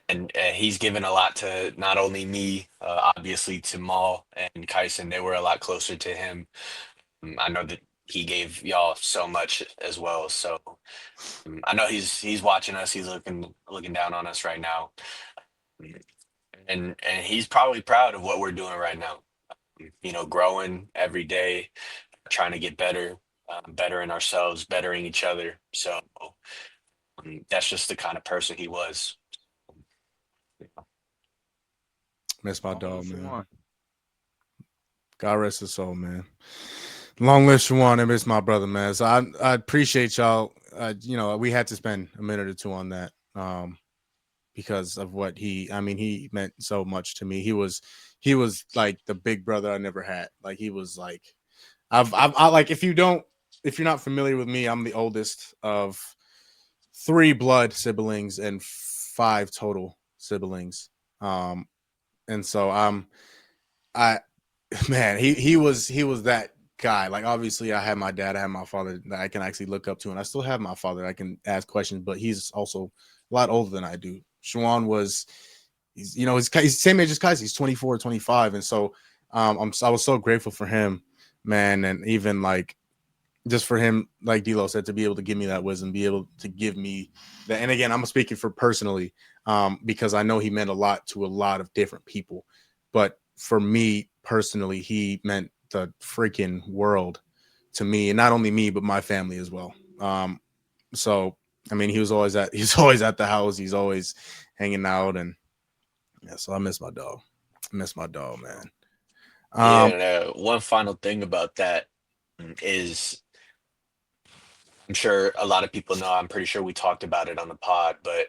And he's given a lot to not only me, obviously to Maul and Kyson. They were a lot closer to him. I know that he gave y'all so much as well. So I know he's watching us. He's looking down on us right now, and he's probably proud of what we're doing right now. Growing every day, trying to get better, bettering ourselves, bettering each other. So that's just the kind of person he was. Miss my Long live dog, man. Shawan. God rest his soul, man. Long live Shawan. I miss my brother, man. So I appreciate y'all. We had to spend a minute or two on that. Because of what he meant so much to me. He was like the big brother I never had. Like he was like, I like, if you're not familiar with me, I'm the oldest of 3 blood siblings and 5 total siblings. And so I man, he was that guy. Like obviously I had my dad, I had my father that I can actually look up to, and I still have my father I can ask questions, but he's also a lot older than I do. Shawan he's the same age as Kyson. He's 24, 25. And so I was so grateful for him, man. And even like just for him, like D'Lo said, to be able to give me that wisdom, be able to give me that. And again, I'm speaking for personally, because I know he meant a lot to a lot of different people. But for me personally, he meant the freaking world to me, and not only me, but my family as well. So I mean, he's always at the house. He's always hanging out, and yeah. So I miss my dog. I miss my dog, man. Yeah, and, one final thing about that is I'm sure a lot of people know, I'm pretty sure we talked about it on the pod, but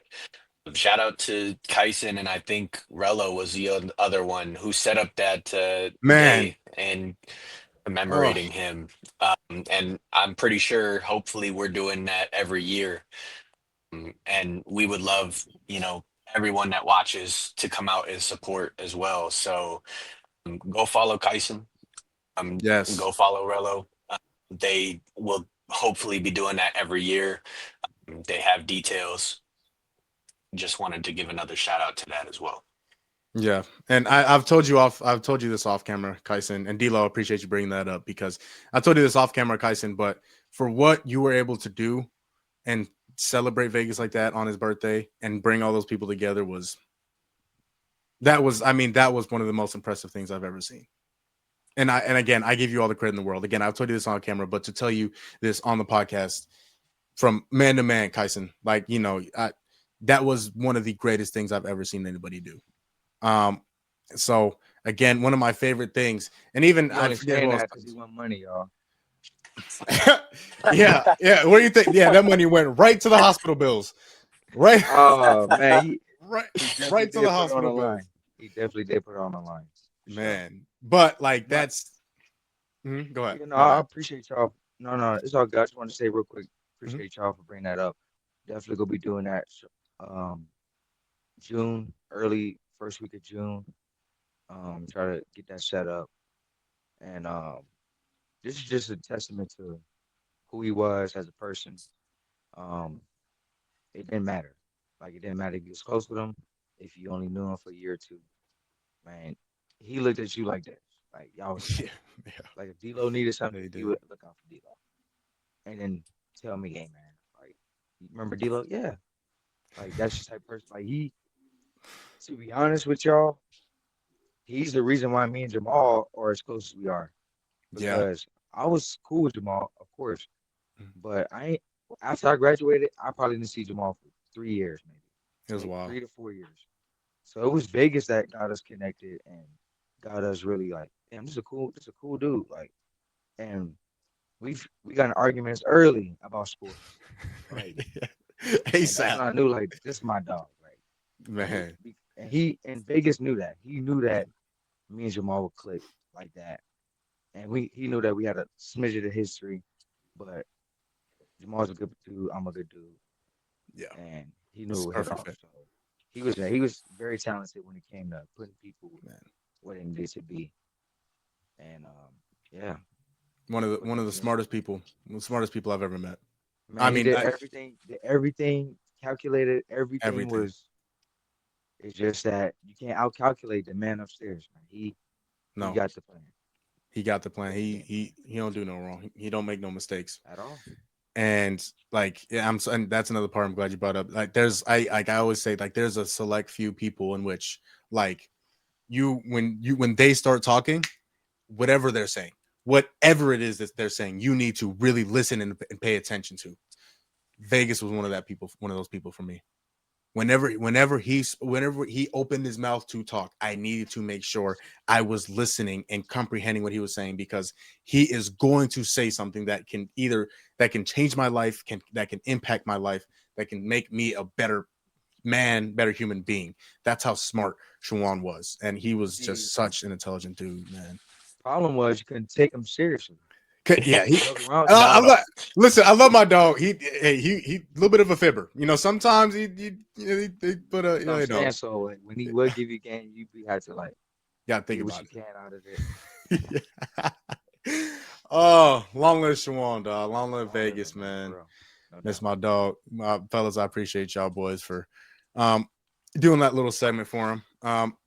shout out to Kyson, and I think Rello was the other one who set up that Man, day and oh commemorating him. And I'm pretty sure, hopefully, we're doing that every year. And we would love, everyone that watches to come out and support as well. So go follow Kyson. yes, Go follow Rello. They will hopefully be doing that every year. They have details. Just wanted to give another shout out to that as well. yeah. And I've told you this off camera, Kyson, and D'Lo. Appreciate you bringing that up because I told you this off camera, Kyson. But for what you were able to do and celebrate Vegas like that on his birthday and bring all those people together that was one of the most impressive things I've ever seen. And again, I give you all the credit in the world. Again, I've told you this on camera, but to tell you this on the podcast from man to man, Kyson, that was one of the greatest things I've ever seen anybody do. So again, one of my favorite things, and even I understand that because he won money, y'all. yeah. What do you think? Yeah, that money went right to the hospital bills. Right. Oh man, he right to the hospital line. He definitely did put it on the line, man. But like that's go ahead. I appreciate y'all. No, it's all good. I just want to say real quick, appreciate y'all for bringing that up. Definitely gonna be doing that. June, early first week of June. Try to get that set up, and this is just a testament to who he was as a person. It didn't matter. Like it didn't matter if you was close with him, if you only knew him for a year or two. Man, he looked at you like this. Like y'all was like if D'Lo needed something, he would look out for D'Lo. And then tell me, hey man, like you remember D'Lo? Yeah. Like that's the type of person. Like to be honest with y'all, he's the reason why me and Jamal are as close as we are. Because I was cool with Jamal, of course. But after I graduated, I probably didn't see Jamal for 3 years, maybe. It was wild. 3 to 4 years. So it was Vegas that got us connected and got us really like, damn, this is a cool dude. Like, and we got in arguments early about sports. Like, ASAP. I knew like this is my dog. Like, man. And Vegas knew that. He knew that me and Jamal would click like that. And he knew that we had a smidget of history, but Jamal's a good dude. I'm a good dude. Yeah. And he knew what hit off. So he was very talented when it came to putting people where they needed to be. And yeah. One of the smartest people I've ever met. Man, I mean, did everything calculated. Everything was. It's just that you can't outcalculate the man upstairs. Man. He got the plan. He got the plan. He don't do no wrong. He don't make no mistakes at all. And like, yeah, and that's another part I'm glad you brought up. Like, I always say, like, there's a select few people in which, like, when they start talking, whatever they're saying, whatever it is that they're saying, you need to really listen and pay attention to. Vegas was one of those people for me. Whenever he opened his mouth to talk, I needed to make sure I was listening and comprehending what he was saying, because he is going to say something that can change my life, that can impact my life, that can make me a better man, better human being. That's how smart Shawan was, and he was just such an intelligent dude, man. Problem was you couldn't take him seriously. Yeah, listen, I love my dog. He a little bit of a fibber. Sometimes he put a So when he would give you game, you had to think about what you can out of it. Oh, long live Shawan, dog. Long live Vegas, man. That's my dog. My fellas, I appreciate y'all boys for doing that little segment for him.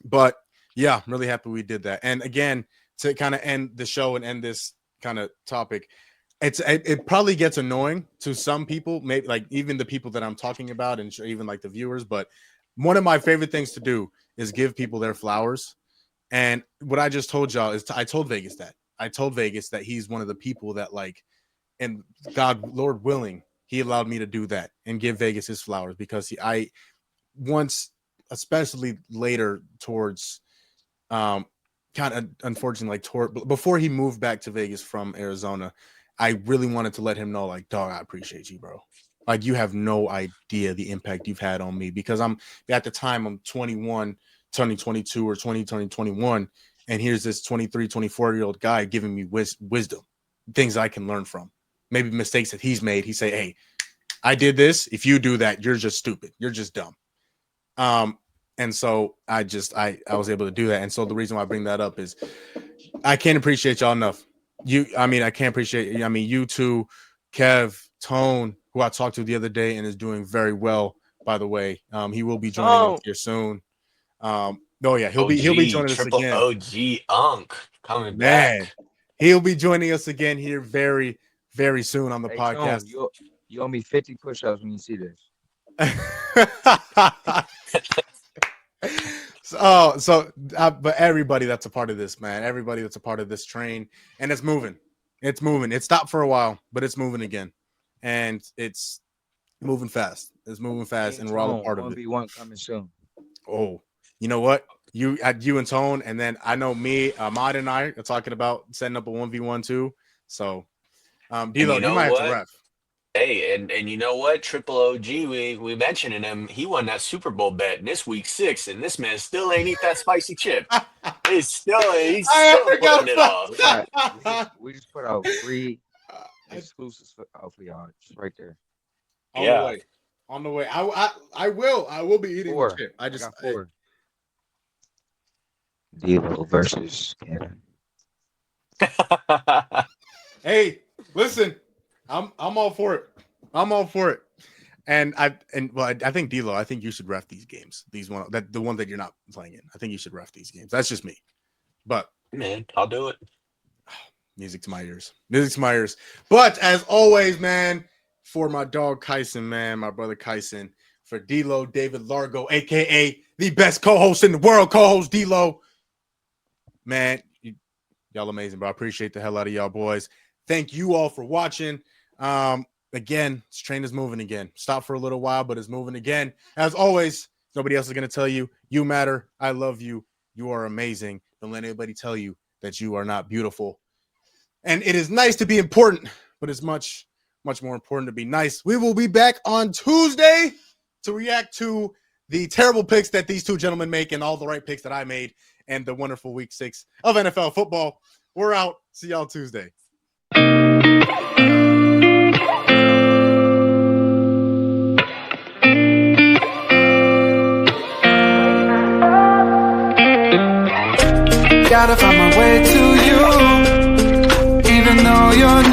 But yeah, I'm really happy we did that. And again, to kind of end the show and end this kind of topic, it probably gets annoying to some people, maybe like even the people that I'm talking about, and even like the viewers. But one of my favorite things to do is give people their flowers. And what I just told y'all is I told Vegas that he's one of the people that like, and God, Lord willing, he allowed me to do that and give Vegas his flowers because I once, especially later towards, kind of unfortunately, like before he moved back to Vegas from Arizona, I really wanted to let him know, like, dog, I appreciate you, bro. Like, you have no idea the impact you've had on me because I'm 21, turning 22 or 21. And here's this 23, 24-year-old guy giving me wisdom, things I can learn from, maybe mistakes that he's made. He say, hey, I did this. If you do that, you're just stupid. You're just dumb. And so I was able to do that. And so the reason why I bring that up is I can't appreciate y'all enough. I can't appreciate, you two, Kev, Tone, who I talked to the other day and is doing very well, by the way. He will be joining us here soon. He'll be joining us triple again. OG Unk coming Man, back. he'll be joining us again here very, very soon on the Hey, podcast. Tone, you owe me 50 push-ups when you see this. But everybody that's a part of this, man, everybody that's a part of this train, and it's moving. It stopped for a while, but it's moving again, and it's moving fast. And we're all a part of it. 1v1 coming soon. Oh, you know what? You and Tone, and then I know me, Ahmad and I are talking about setting up a 1v1 too. So, D-Lo, you might have to ref. Hey, and you know what? Triple OG, we mentioning him. He won that Super Bowl bet in this week 6, and this man still ain't eat that spicy chip. He's still putting it off. We just put out 3 exclusives for y'all, just right there. On the way. I will be eating 4. the chip. I got 4. D-Lo versus Cannon. Hey, listen, I'm all for it. And I think D-Lo, I think you should ref these games. The one that you're not playing in. I think you should ref these games. That's just me. But man, I'll do it. Music to my ears. But as always, man, for my dog Kyson, man, my brother Kyson, for D-Lo, David Largo, aka the best co-host in the world, co-host D-Lo. Man, y'all amazing, bro. I appreciate the hell out of y'all boys. Thank you all for watching. Again, this train is moving again. Stop for a little while, but it's moving again. As always, nobody else is going to tell you, you matter. I love you. You are amazing. Don't let anybody tell you that you are not beautiful. And it is nice to be important, but it's much, much more important to be nice. We will be back on Tuesday to react to the terrible picks that these two gentlemen make and all the right picks that I made and the wonderful week 6 of NFL football. We're out. See y'all Tuesday.